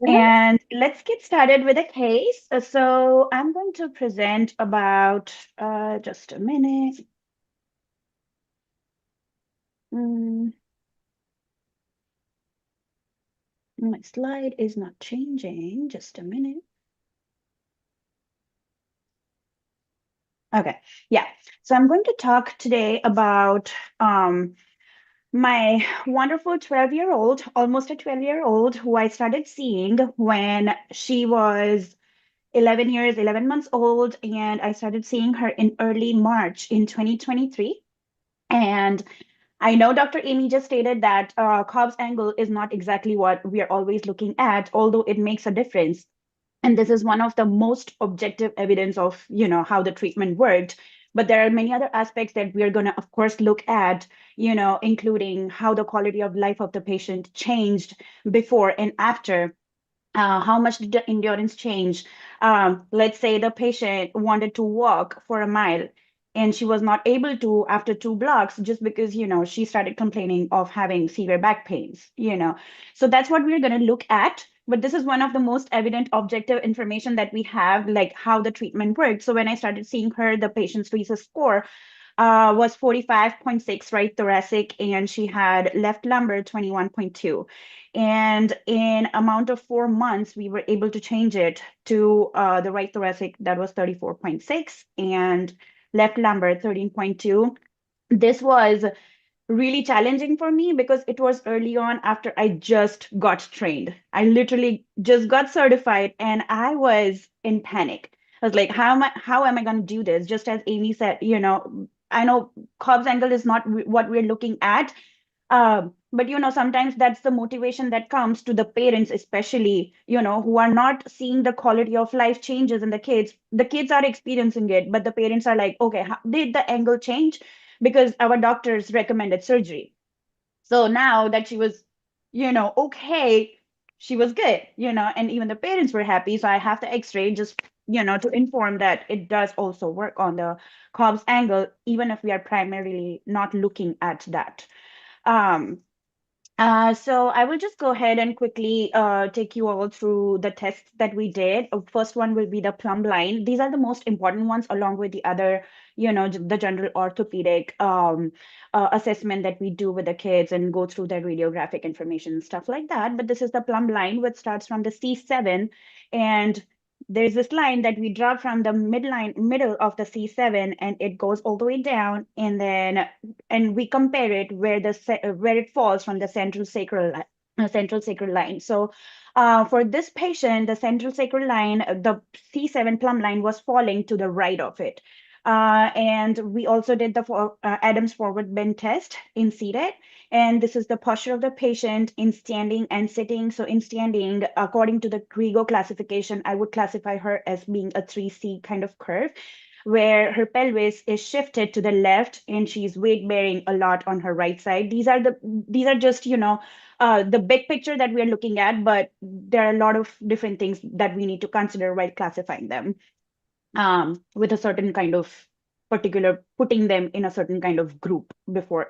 S7: And let's get started with a case. So I'm going to present about, just a minute. My slide is not changing. Just a minute. Okay, yeah. So I'm going to talk today about my wonderful 12-year-old, almost a 12-year-old, who I started seeing when she was 11 months old, and I started seeing her in early March in 2023. And I know Dr. Amy just stated that Cobb's angle is not exactly what we are always looking at, although it makes a difference. And this is one of the most objective evidence of, how the treatment worked. But there are many other aspects that we are going to, of course, look at, including how the quality of life of the patient changed before and after. How much did the endurance change? Let's say the patient wanted to walk for a mile, and she was not able to after 2 blocks just because, she started complaining of having severe back pains, So that's what we're going to look at. But this is one of the most evident objective information that we have, like how the treatment worked. So when I started seeing her, the patient's RESA score was 45.6 right thoracic, and she had left lumbar 21.2. And in amount of 4 months, we were able to change it to the right thoracic that was 34.6 and left lumbar 13.2. This was really challenging for me because it was early on after I just got trained. I literally just got certified, and I was in panic. I was like, how am I going to do this? Just as Amy said, I know Cobb's angle is not what we're looking at, but sometimes that's the motivation that comes to the parents, especially, who are not seeing the quality of life changes in the kids. The kids are experiencing it, but the parents are like, okay, did the angle change? Because our doctors recommended surgery. So now that she was, okay, she was good, and even the parents were happy. So I have the x-ray just, to inform that it does also work on the Cobb's angle, even if we are primarily not looking at that. So I will just go ahead and quickly take you all through the tests that we did. First one will be the plumb line. These are the most important ones, along with the other, the general orthopedic assessment that we do with the kids and go through their radiographic information and stuff like that. But this is the plumb line, which starts from the C7, and there's this line that we draw from the middle of the C7, and it goes all the way down, and we compare it where it falls from the central sacral line. So for this patient, the central sacral line, the C7 plumb line was falling to the right of it. And we also did the Adams forward bend test in seated. And this is the posture of the patient in standing and sitting. So in standing, according to the Griego classification, I would classify her as being a 3C kind of curve, where her pelvis is shifted to the left and she's weight bearing a lot on her right side. These are just, the big picture that we're looking at, but there are a lot of different things that we need to consider while classifying them. With a certain kind of putting them in a certain kind of group before,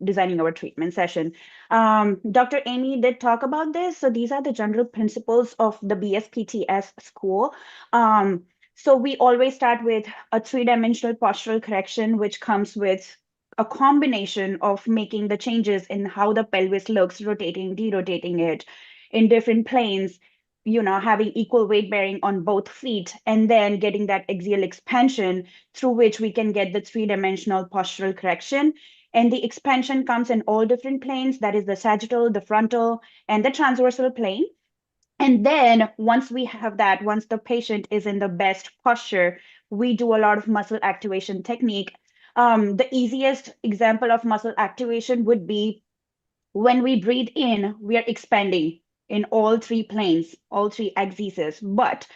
S7: designing our treatment session. Dr. Amy did talk about this. So these are the general principles of the BSPTS school. So we always start with a 3-dimensional postural correction, which comes with a combination of making the changes in how the pelvis looks, rotating, derotating it in different planes, having equal weight bearing on both feet, and then getting that axial expansion through which we can get the 3-dimensional postural correction. And the expansion comes in all different planes. That is the sagittal, the frontal, and the transversal plane. And then once we have that, once the patient is in the best posture, we do a lot of muscle activation technique. The easiest example of muscle activation would be when we breathe in, we are expanding in all 3 planes, all 3 axes. But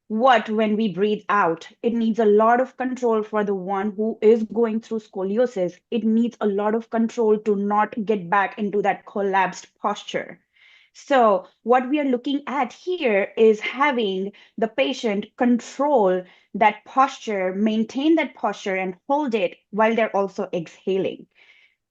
S7: when we breathe out, it needs a lot of control for the one who is going through scoliosis. It needs a lot of control to not get back into that collapsed posture. So what we are looking at here is having the patient control that posture, maintain that posture, and hold it while they're also exhaling,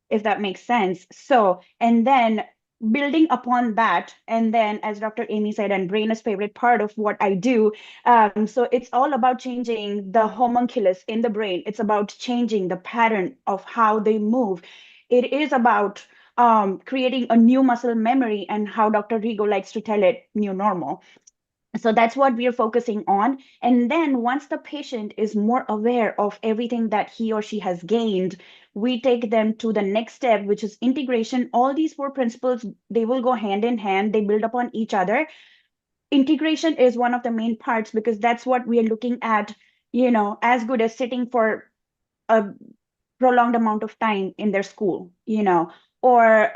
S7: if that makes sense. So, and then building upon that, and then as Dr. Amy said, and brain is favorite part of what I do. So it's all about changing the homunculus in the brain. It's about changing the pattern of how they move. It is about creating a new muscle memory, and how Dr. Rigo likes to tell it, new normal. So that's what we are focusing on. And then once the patient is more aware of everything that he or she has gained, we take them to the next step, which is integration. All these 4 principles, they will go hand in hand. They build upon each other. Integration is one of the main parts, because that's what we are looking at, as good as sitting for a prolonged amount of time in their school, or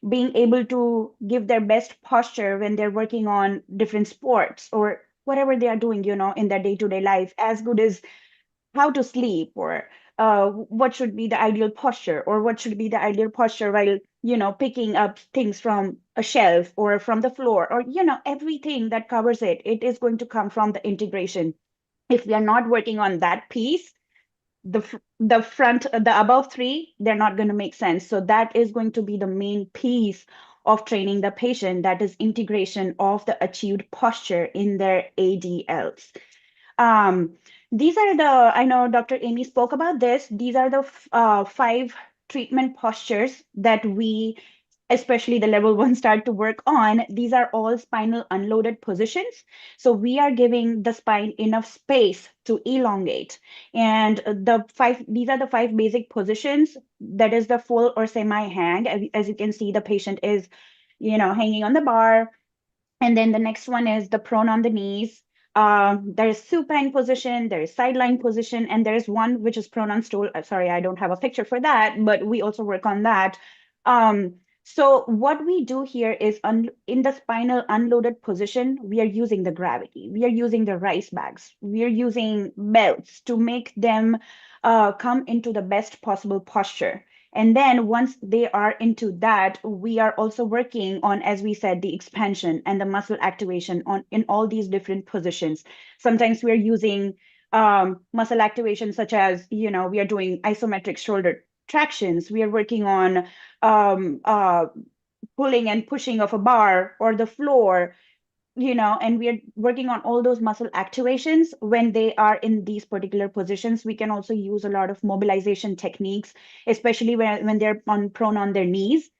S7: being able to give their best posture when they're working on different sports or whatever they are doing, in their day-to-day life, as good as how to sleep, or what should be the ideal posture, or what should be the ideal posture while, picking up things from a shelf or from the floor, or, everything that covers it. It is going to come from the integration. If we are not working on that piece, the above 3, they're not going to make sense. So that is going to be the main piece of training the patient, that is integration of the achieved posture in their ADLs. These are I know Dr. Amy spoke about this. These are the 5 treatment postures that we, especially the level 1, start to work on. These are all spinal unloaded positions. So we are giving the spine enough space to elongate. And these are the 5 basic positions. That is the full or semi-hang. As you can see, the patient is, hanging on the bar. And then the next one is the prone on the knees. There's supine position, there's sideline position, and there's one which is prone on stool. Sorry, I don't have a picture for that, but we also work on that. So what we do here is in the spinal unloaded position, we are using the gravity. We are using the rice bags. We are using belts to make them come into the best possible posture. And then once they are into that, we are also working on, as we said, the expansion and the muscle activation in all these different positions. Sometimes we are using muscle activation, such as, we are doing isometric shoulder tractions. We are working on pulling and pushing of a bar or the floor, and we are working on all those muscle activations when they are in these particular positions. We can also use a lot of mobilization techniques, especially when they're prone on their knees.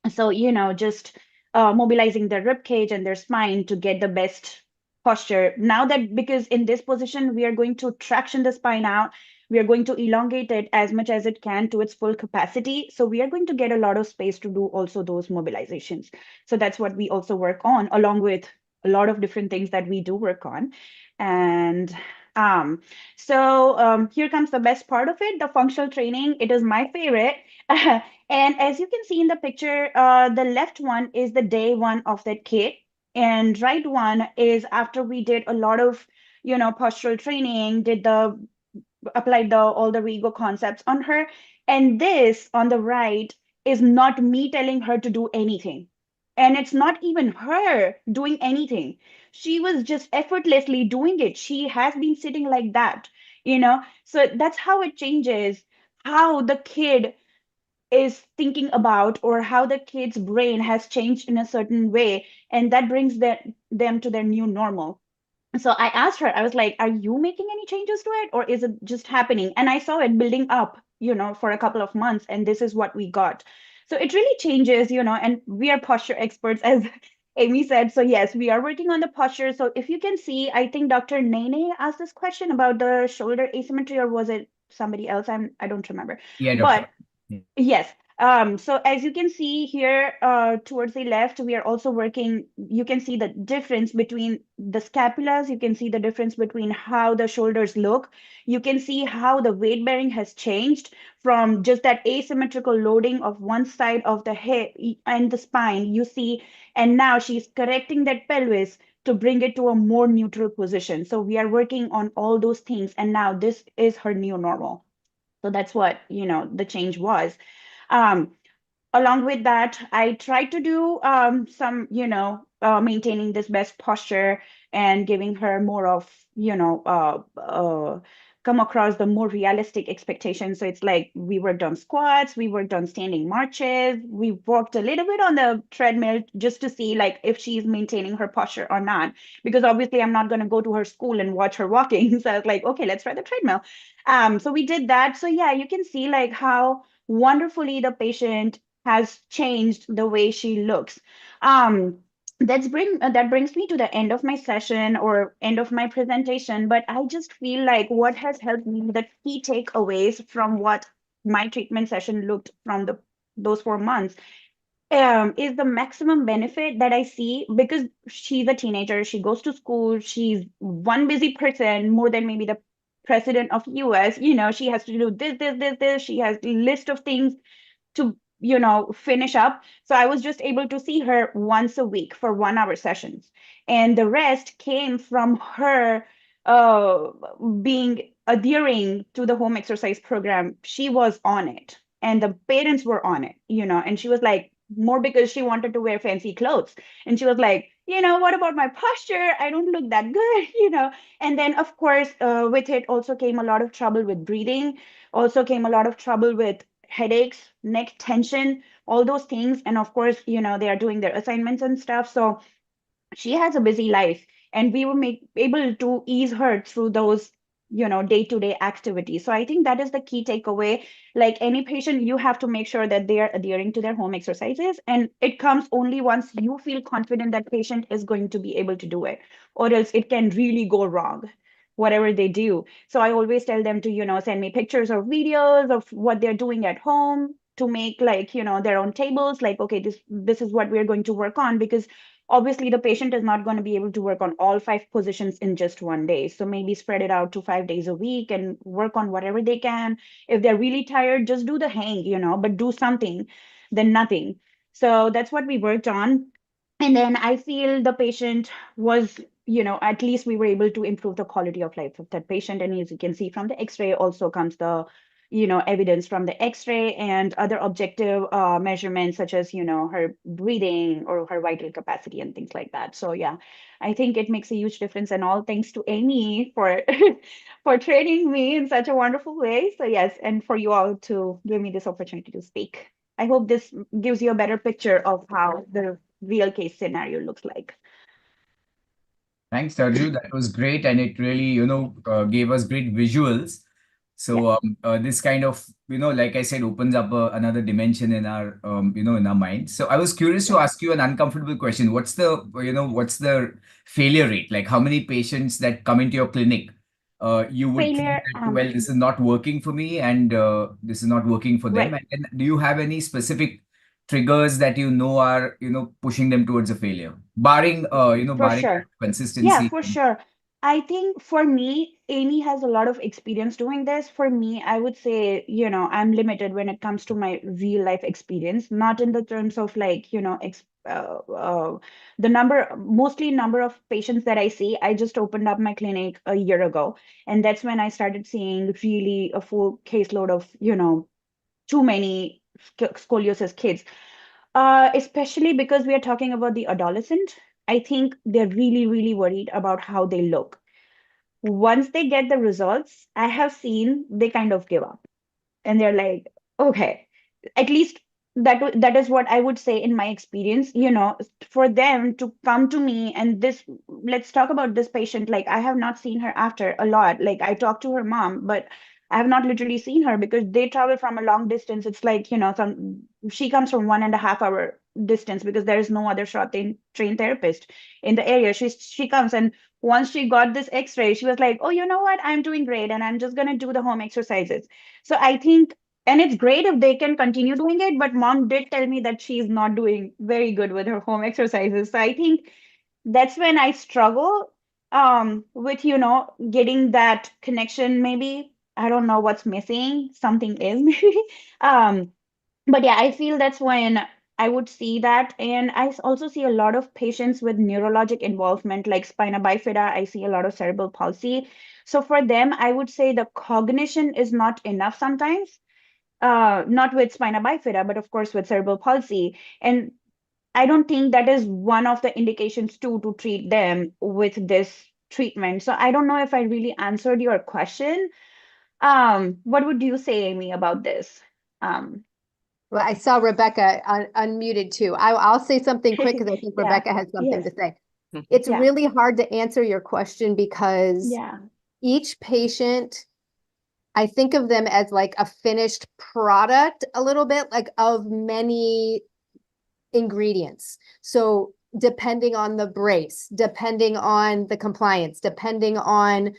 S7: So, just mobilizing their rib cage and their spine to get the best posture. Now that, because in this position, we are going to traction the spine out, we are going to elongate it as much as it can to its full capacity. So we are going to get a lot of space to do also those mobilizations. So that's what we also work on, along with a lot of different things that we do work on. And here comes the best part of it, the functional training. It is my favorite. And as you can see in the picture, the left one is the day one of that kit, and right one is after we did a lot of, postural training, applied all the Rego concepts on her. And this on the right is not me telling her to do anything. And it's not even her doing anything. She was just effortlessly doing it. She has been sitting like that, So that's how it changes how the kid is thinking about, or how the kid's brain has changed in a certain way. And that brings them to their new normal. So I asked her, I was like, are you making any changes to it, or is it just happening? And I saw it building up, for a couple of months, and this is what we got. So it really changes, and we are posture experts, as Amy said. So yes, we are working on the posture. So if you can see, I think Dr. Nene asked this question about the shoulder asymmetry, or was it somebody else? I don't remember.
S1: Yeah,
S7: But
S1: doctor.
S7: yes. So as you can see here, towards the left, we are also working, you can see the difference between the scapulas, you can see the difference between how the shoulders look. You can see how the weight bearing has changed from just that asymmetrical loading of one side of the head and the spine, you see, and now she's correcting that pelvis to bring it to a more neutral position. So we are working on all those things, and now this is her new normal. So that's what, the change was. Um, Along with that, I tried to do some, maintaining this best posture and giving her more of, come across the more realistic expectations. So it's like we worked on squats, we worked on standing marches, we worked a little bit on the treadmill just to see like if she's maintaining her posture or not. Because obviously I'm not going to go to her school and watch her walking. So I was like, okay, let's try the treadmill. So we did that. So yeah, you can see like how wonderfully the patient has changed the way she looks. That brings me to the end of my session or end of my presentation. But I just feel like what has helped me, the key takeaways from what my treatment session looked from those 4 months, is the maximum benefit that I see, because she's a teenager, she goes to school, she's one busy person, more than maybe the president of US. She has to do this. She has a list of things to finish up. So I was just able to see her once a week for 1 hour sessions, and the rest came from her being adhering to the home exercise program. She was on it, and the parents were on it, and she was like, more because she wanted to wear fancy clothes, and she was like, what about my posture? I don't look that good. And then of course, with it also came a lot of trouble with breathing, also came a lot of trouble with headaches, neck tension, all those things. And of course, they are doing their assignments and stuff. So she has a busy life, and we were able to ease her through those, day-to-day activities. So I think that is the key takeaway. Like any patient, you have to make sure that they are adhering to their home exercises. And it comes only once you feel confident that patient is going to be able to do it, or else it can really go wrong, whatever they do. So I always tell them to, send me pictures or videos of what they're doing at home to make like, their own tables, like, okay, this is what we're going to work on. Because obviously the patient is not going to be able to work on all 5 positions in just one day. So maybe spread it out to 5 days a week and work on whatever they can. If they're really tired, just do the hang, but do something than nothing. So that's what we worked on. And then I feel the patient was, at least we were able to improve the quality of life of that patient. And as you can see from the X-ray also comes the, evidence from the X-ray and other objective measurements such as, her breathing or her vital capacity and things like that. So yeah, I think it makes a huge difference, and all thanks to Amy for for training me in such a wonderful way. So yes, and for you all to give me this opportunity to speak. I hope this gives you a better picture of how the real case scenario looks like.
S1: Thanks, Tarju. That was great, and it really, gave us great visuals. So this kind of, like I said, opens up another dimension in our, in our mind. So I was curious to ask you an uncomfortable question. What's the failure rate? Like how many patients that come into your clinic, you would think
S7: Failure,
S1: that, well, this is not working for me, and this is not working for them.
S7: right.
S1: And do you have any specific triggers that are, pushing them towards a failure, barring,
S7: For
S1: barring
S7: sure. Yeah,
S1: consistency?
S7: for sure. I think for me, Amy has a lot of experience doing this. For me, I would say, I'm limited when it comes to my real life experience, not in the terms of like, mostly number of patients that I see. I just opened up my clinic a year ago, and that's when I started seeing really a full caseload of, too many scoliosis kids. Especially because we are talking about the adolescent. I think they're really, really worried about how they look. Once they get the results, I have seen they kind of give up and they're like, okay, at least that is what I would say in my experience, for them to come to me and this, let's talk about this patient. Like I have not seen her after a lot. Like I talked to her mom, but I have not literally seen her because they travel from a long distance. It's like, she comes from 1.5 hour distance because there is no other trained therapist in the area. She comes, and once she got this x-ray, she was like, oh, you know what, I'm doing great and I'm just going to do the home exercises. So I think, and it's great if they can continue doing it, but mom did tell me that she's not doing very good with her home exercises. So I think that's when I struggle with, getting that connection. Maybe I don't know what's missing. Something is maybe. But yeah, I feel that's when I would see that. And I also see a lot of patients with neurologic involvement, like spina bifida. I see a lot of cerebral palsy. So for them, I would say the cognition is not enough sometimes. Not with spina bifida, but of course with cerebral palsy. And I don't think that is one of the indications to treat them with this treatment. So I don't know if I really answered your question. What would you say, Amy, about this?
S3: Well, I saw Rebecca unmuted too. I'll say something quick because I think
S7: Yeah.
S3: Rebecca has something
S7: Yes.
S3: to say. It's
S7: Yeah.
S3: really hard to answer your question because
S7: Yeah.
S3: each patient, I think of them as like a finished product a little bit, like of many ingredients. So depending on the brace, depending on the compliance, depending on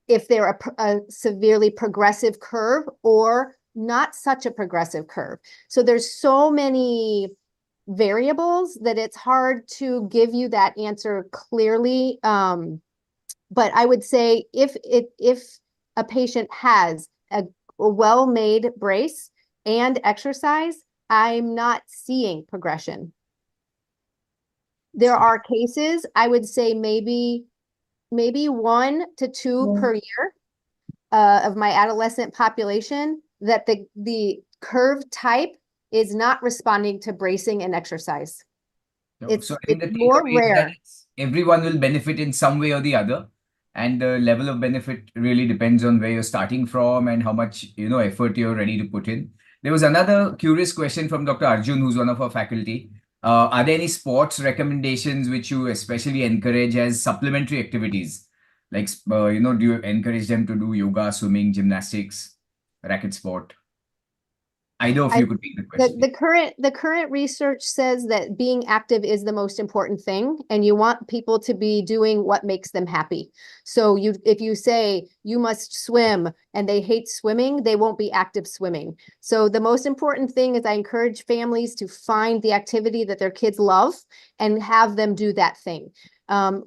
S3: if they're a severely progressive curve or not such a progressive curve. So there's so many variables that it's hard to give you that answer clearly. But I would say if a patient has a well-made brace and exercise, I'm not seeing progression. There are cases, I would say maybe 1 to 2 per year of my adolescent population that the curve type is not responding to bracing and exercise.
S1: So I think
S3: It's
S1: the
S3: more
S1: takeaway is that
S3: rare.
S1: everyone will benefit in some way or the other. And the level of benefit really depends on where you're starting from and how much, effort you're ready to put in. There was another curious question from Dr. Arjun, who's one of our faculty. Are there any sports recommendations which you especially encourage as supplementary activities? Like, do you encourage them to do yoga, swimming, gymnastics, racket sport? I know if you could take the question.
S3: The current research says that being active is the most important thing, and you want people to be doing what makes them happy. So if you say you must swim and they hate swimming, they won't be active swimming. So the most important thing is I encourage families to find the activity that their kids love and have them do that thing.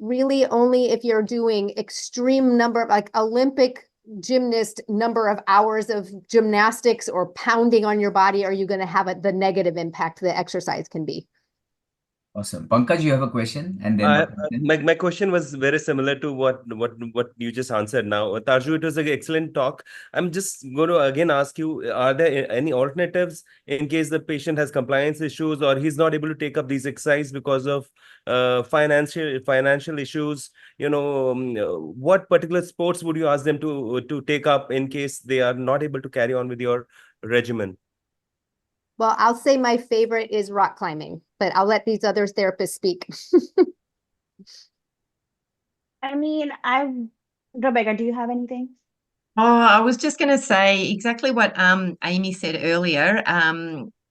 S3: Really only if you're doing extreme number, like Olympic gymnast number of hours of gymnastics or pounding on your body, are you going to have the negative impact the exercise can be.
S1: Awesome. Pankaj, you have a question? And then
S5: my question was very similar to what you just answered now. Tarju, it was an excellent talk. I'm just going to again ask you, are there any alternatives in case the patient has compliance issues or he's not able to take up these exercises because of financial issues? What particular sports would you ask them to take up in case they are not able to carry on with your regimen?
S3: Well, I'll say my favorite is rock climbing, but I'll let these other therapists speak.
S7: I mean, Rebecca, do you have anything?
S6: Oh, I was just going to say exactly what Amy said earlier.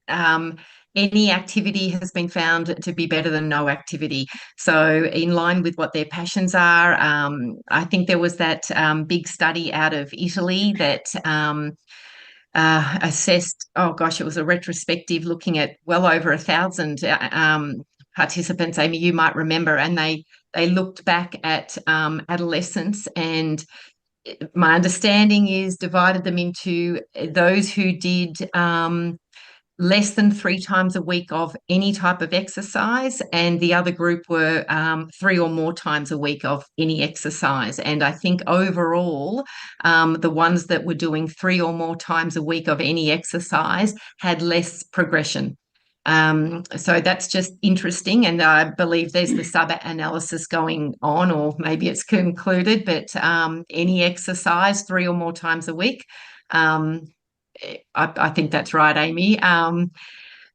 S6: Any activity has been found to be better than no activity. So in line with what their passions are, I think there was that big study out of Italy that assessed, oh gosh, it was a retrospective looking at well over 1,000 participants. Amy, you might remember, and they looked back at adolescents, and my understanding is divided them into those who did less than 3 times a week of any type of exercise, and the other group were 3 or more times a week of any exercise. And I think overall, the ones that were doing 3 or more times a week of any exercise had less progression. So that's just interesting, and I believe there's the sub-analysis going on, or maybe it's concluded, but any exercise 3 or more times a week, I think that's right, Amy.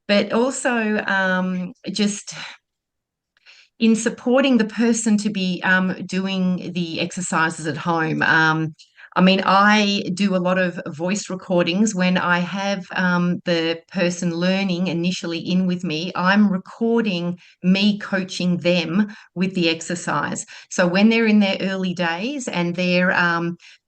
S6: But also just in supporting the person to be doing the exercises at home. I mean, I do a lot of voice recordings. When I have the person learning initially in with me, I'm recording me coaching them with the exercise. So when they're in their early days and they're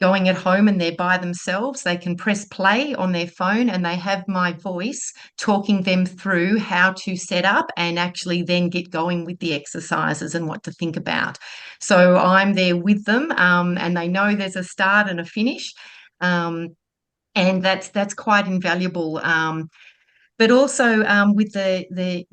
S6: going at home and they're by themselves, they can press play on their phone and they have my voice talking them through how to set up and actually then get going with the exercises and what to think about. So I'm there with them, and they know there's a start and a finish, and that's quite invaluable. But also with the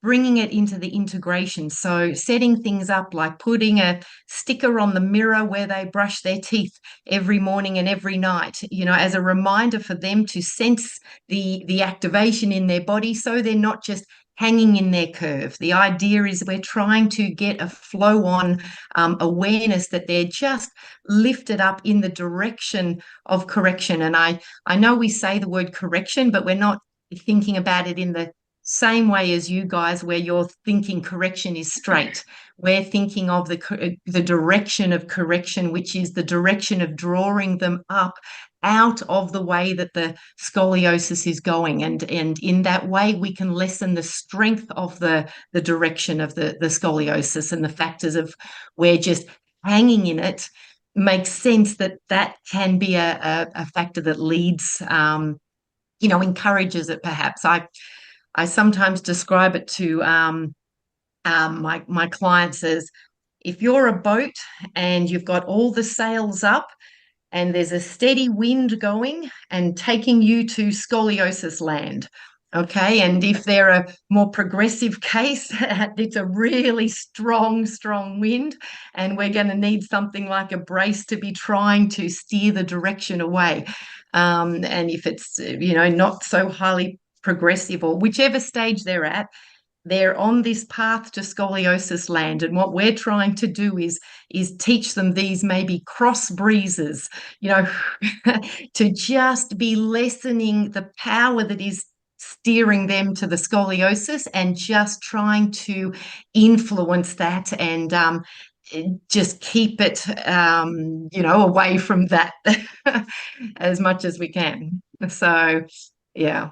S6: bringing it into the integration. So setting things up like putting a sticker on the mirror where they brush their teeth every morning and every night, as a reminder for them to sense the activation in their body, so they're not just hanging in their curve. The idea is we're trying to get a flow on awareness that they're just lifted up in the direction of correction. And I know we say the word correction, but we're not thinking about it in the same way as you guys, where you're thinking correction is straight. We're thinking of the direction of correction, which is the direction of drawing them up out of the way that the scoliosis is going, and in that way we can lessen the strength of the direction of the scoliosis, and the factors of we're just hanging in it makes sense that can be a factor that leads, encourages it. Perhaps I sometimes describe it to my clients as, if you're a boat and you've got all the sails up and there's a steady wind going and taking you to scoliosis land, okay? And if they're a more progressive case, it's a really strong wind, and we're going to need something like a brace to be trying to steer the direction away. And if it's, not so highly progressive, or whichever stage they're at, they're on this path to scoliosis land, and what we're trying to do is teach them these maybe cross breezes, to just be lessening the power that is steering them to the scoliosis, and just trying to influence that and just keep it away from that as much as we can. So Yeah.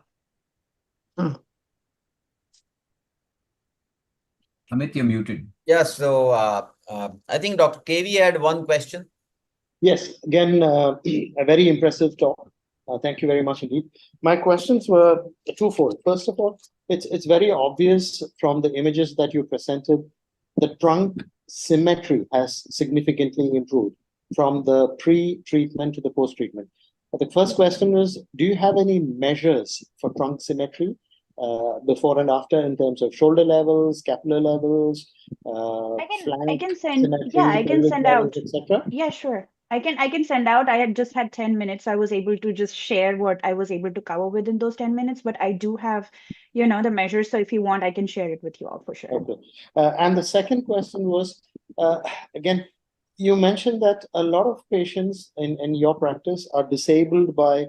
S1: Amit, you're muted.
S2: Yeah, so I think Dr. KV had one question.
S4: Yes, again, a very impressive talk. Thank you very much indeed. My questions were twofold. First of all, it's very obvious from the images that you presented, the trunk symmetry has significantly improved from the pre-treatment to the post-treatment. The first question is, do you have any measures for trunk symmetry before and after in terms of shoulder levels, scapular levels,
S7: I can
S4: flank
S7: send,
S4: symmetry,
S7: yeah, I can
S4: pelvic
S7: send
S4: levels,
S7: out.
S4: etc.?
S7: Yeah, sure. I can send out. I had just had 10 minutes. I was able to just share what I was able to cover within those 10 minutes, but I do have, the measures. So if you want, I can share it with you all for sure.
S4: Okay. And the second question was, again, you mentioned that a lot of patients in your practice are disabled by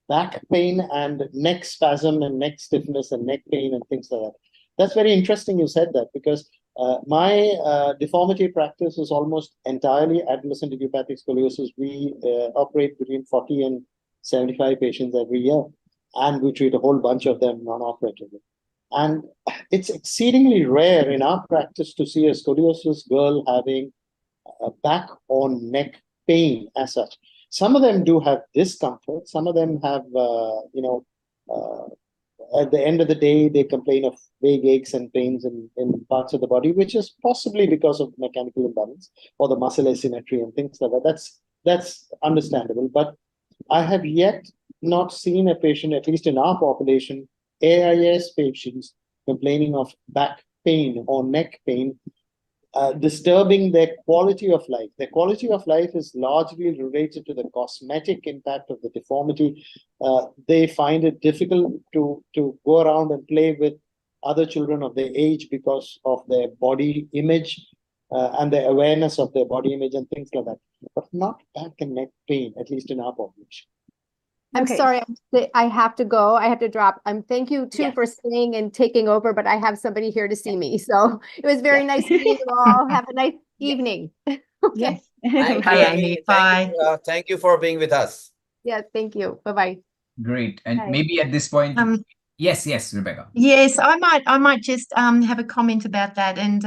S4: back pain and neck spasm and neck stiffness and neck pain and things like that. That's very interesting you said that, because my deformity practice is almost entirely adolescent idiopathic scoliosis. We operate between 40 and 75 patients every year, and we treat a whole bunch of them non-operatively. And it's exceedingly rare in our practice to see a scoliosis girl having a back or neck pain as such. Some of them do have discomfort. Some of them have, at the end of the day, they complain of vague aches and pains in parts of the body, which is possibly because of mechanical imbalance or the muscle asymmetry and things like that. That's understandable. But I have yet not seen a patient, at least in our population, AIS patients complaining of back pain or neck pain, disturbing their quality of life. Their quality of life is largely related to the cosmetic impact of the deformity. They find it difficult to go around and play with other children of their age because of their body image and their awareness of their body image and things like that, but not back and neck pain, at least in our population.
S3: I'm
S7: Okay.
S3: sorry, I have to go. I have to drop. Thank you too
S7: Yes.
S3: for staying and taking over, but I have somebody here to see me. So it was very nice meeting you all. Have a nice evening. Okay.
S7: Yes.
S2: Thank
S6: Bye,
S2: you,
S6: Amy.
S2: Amy.
S6: Bye.
S2: Thank you for being with us.
S3: Yeah, thank you. Bye-bye.
S1: Great. And
S7: Hi.
S1: maybe at this point, yes, Rebecca.
S6: Yes, I might just have a comment about that. And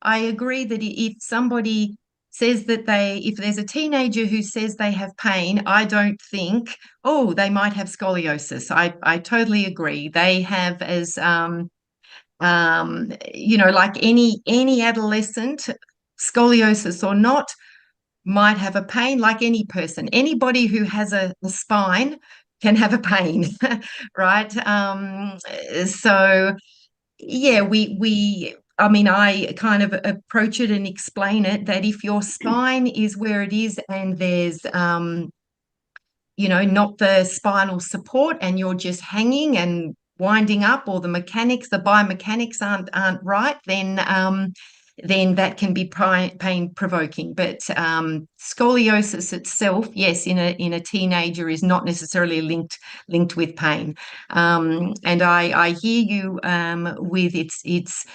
S6: I agree that if somebody says that if there's a teenager who says they have pain, I don't think, oh, they might have scoliosis. I totally agree. They have like any adolescent, scoliosis or not, might have a pain like any person. Anybody who has a spine can have a pain, right? So yeah, I kind of approach it and explain it that if your spine is where it is and there's not the spinal support and you're just hanging and winding up, or the biomechanics aren't right, then that can be pain provoking. But scoliosis itself, yes, in a teenager is not necessarily linked with pain. And I hear you with it's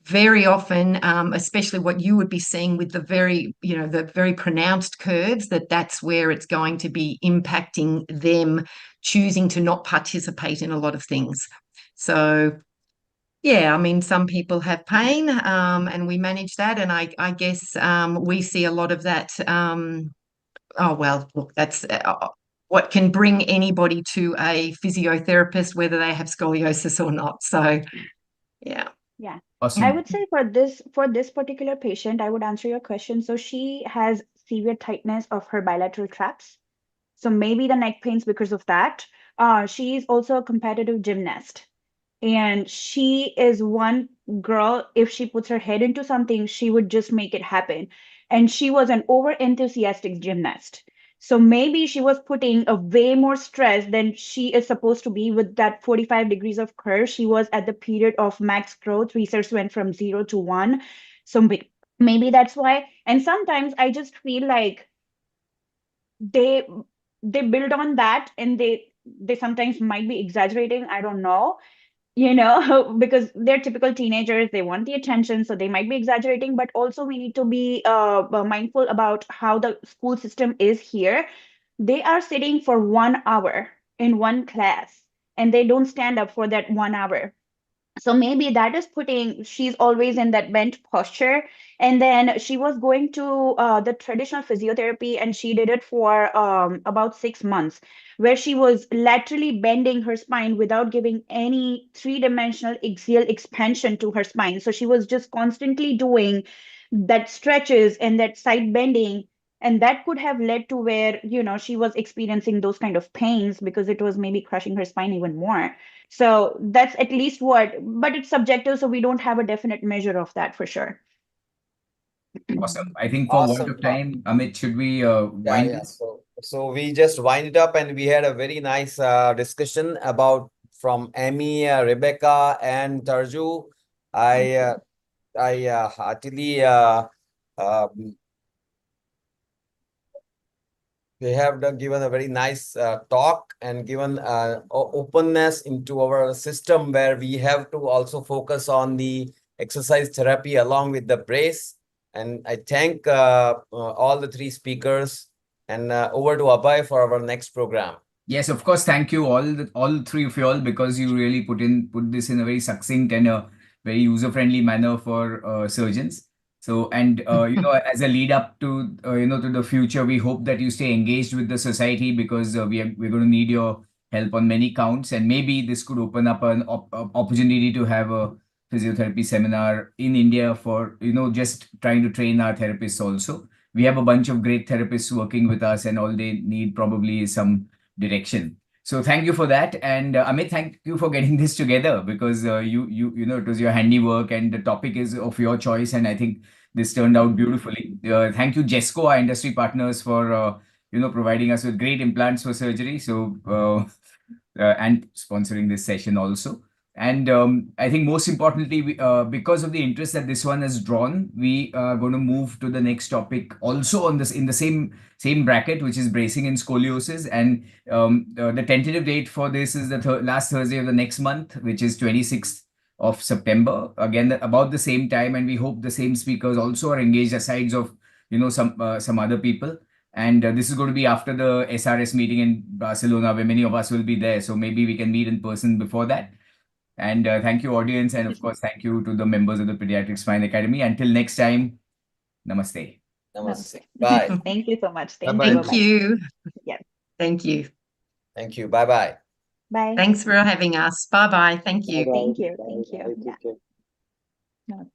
S6: very often, especially what you would be seeing with the very pronounced curves, that's where it's going to be impacting them choosing to not participate in a lot of things. So yeah, I mean, some people have pain, and we manage that. And I guess we see a lot of that. Oh, well, look, that's what can bring anybody to a physiotherapist, whether they have scoliosis or not. So, yeah.
S7: Yeah.
S1: Awesome.
S7: I would say for this particular patient, I would answer your question. So she has severe tightness of her bilateral traps. So maybe the neck pains because of that. She's also a competitive gymnast. And she is one girl, if she puts her head into something, she would just make it happen. And she was an over-enthusiastic gymnast. So maybe she was putting a way more stress than she is supposed to be with that 45 degrees of curve. She was at the period of max growth. Research went from 0 to 1. So maybe that's why. And sometimes I just feel like they build on that, and they sometimes might be exaggerating. I don't know. Because they're typical teenagers, they want the attention, so they might be exaggerating. But also we need to be mindful about how the school system is here. They are sitting for 1 hour in one class and they don't stand up for that 1 hour. So maybe that is she's always in that bent posture. And then she was going to the traditional physiotherapy, and she did it for about 6 months, where she was laterally bending her spine without giving any three-dimensional axial expansion to her spine. So she was just constantly doing that stretches and that side bending. And that could have led to where, she was experiencing those kind of pains because it was maybe crushing her spine even more. So that's at least but it's subjective, so we don't have a definite measure of that for sure.
S1: Awesome. I think for want
S2: Awesome.
S1: of time, Amit, should we
S2: Yeah,
S1: wind
S2: yeah.
S1: this?
S2: So we just wind it up, and we had a very nice discussion from Amy, Rebecca, and Tarju. I heartily they have given a very nice talk and given openness into our system, where we have to also focus on the exercise therapy along with the brace. And I thank all the three speakers, and over to Abhay for our next program.
S1: Yes, of course. Thank you all three of you all, because you really put this in a very succinct and a very user-friendly manner for surgeons. So, and as a lead up to to the future, we hope that you stay engaged with the society, because we're going to need your help on many counts, and maybe this could open up an opportunity to have a physiotherapy seminar in India for just trying to train our therapists also. We have a bunch of great therapists working with us, and all they need probably is some direction. So thank you for that. And Amit, thank you for getting this together, because it was your handiwork and the topic is of your choice, and I think this turned out beautifully. Thank you, Jesco, our industry partners, for providing us with great implants for surgery. So and sponsoring this session also. And I think most importantly, because of the interest that this one has drawn, we are going to move to the next topic also on this in the same bracket, which is bracing and scoliosis. And the tentative date for this is the last Thursday of the next month, which is 26th of September. Again, about the same time, and we hope the same speakers also are engaged, aside of some other people. And this is going to be after the SRS meeting in Barcelona, where many of us will be there. So maybe we can meet in person before that. And thank you, audience. And of course, thank you to the members of the Pediatric Spine Academy. Until next time, namaste.
S2: Namaste. Bye.
S7: Thank you so much.
S2: Bye-bye.
S7: Thank
S6: Thank you.
S7: Yeah.
S6: Thank you.
S2: Thank you. Bye-bye.
S7: Bye.
S6: Thanks for having us. Bye-bye. Thank you.
S4: Bye-bye.
S7: Thank you.
S4: Bye.
S7: Thank you.
S4: Bye.
S7: Yeah.
S4: Take care.
S7: No.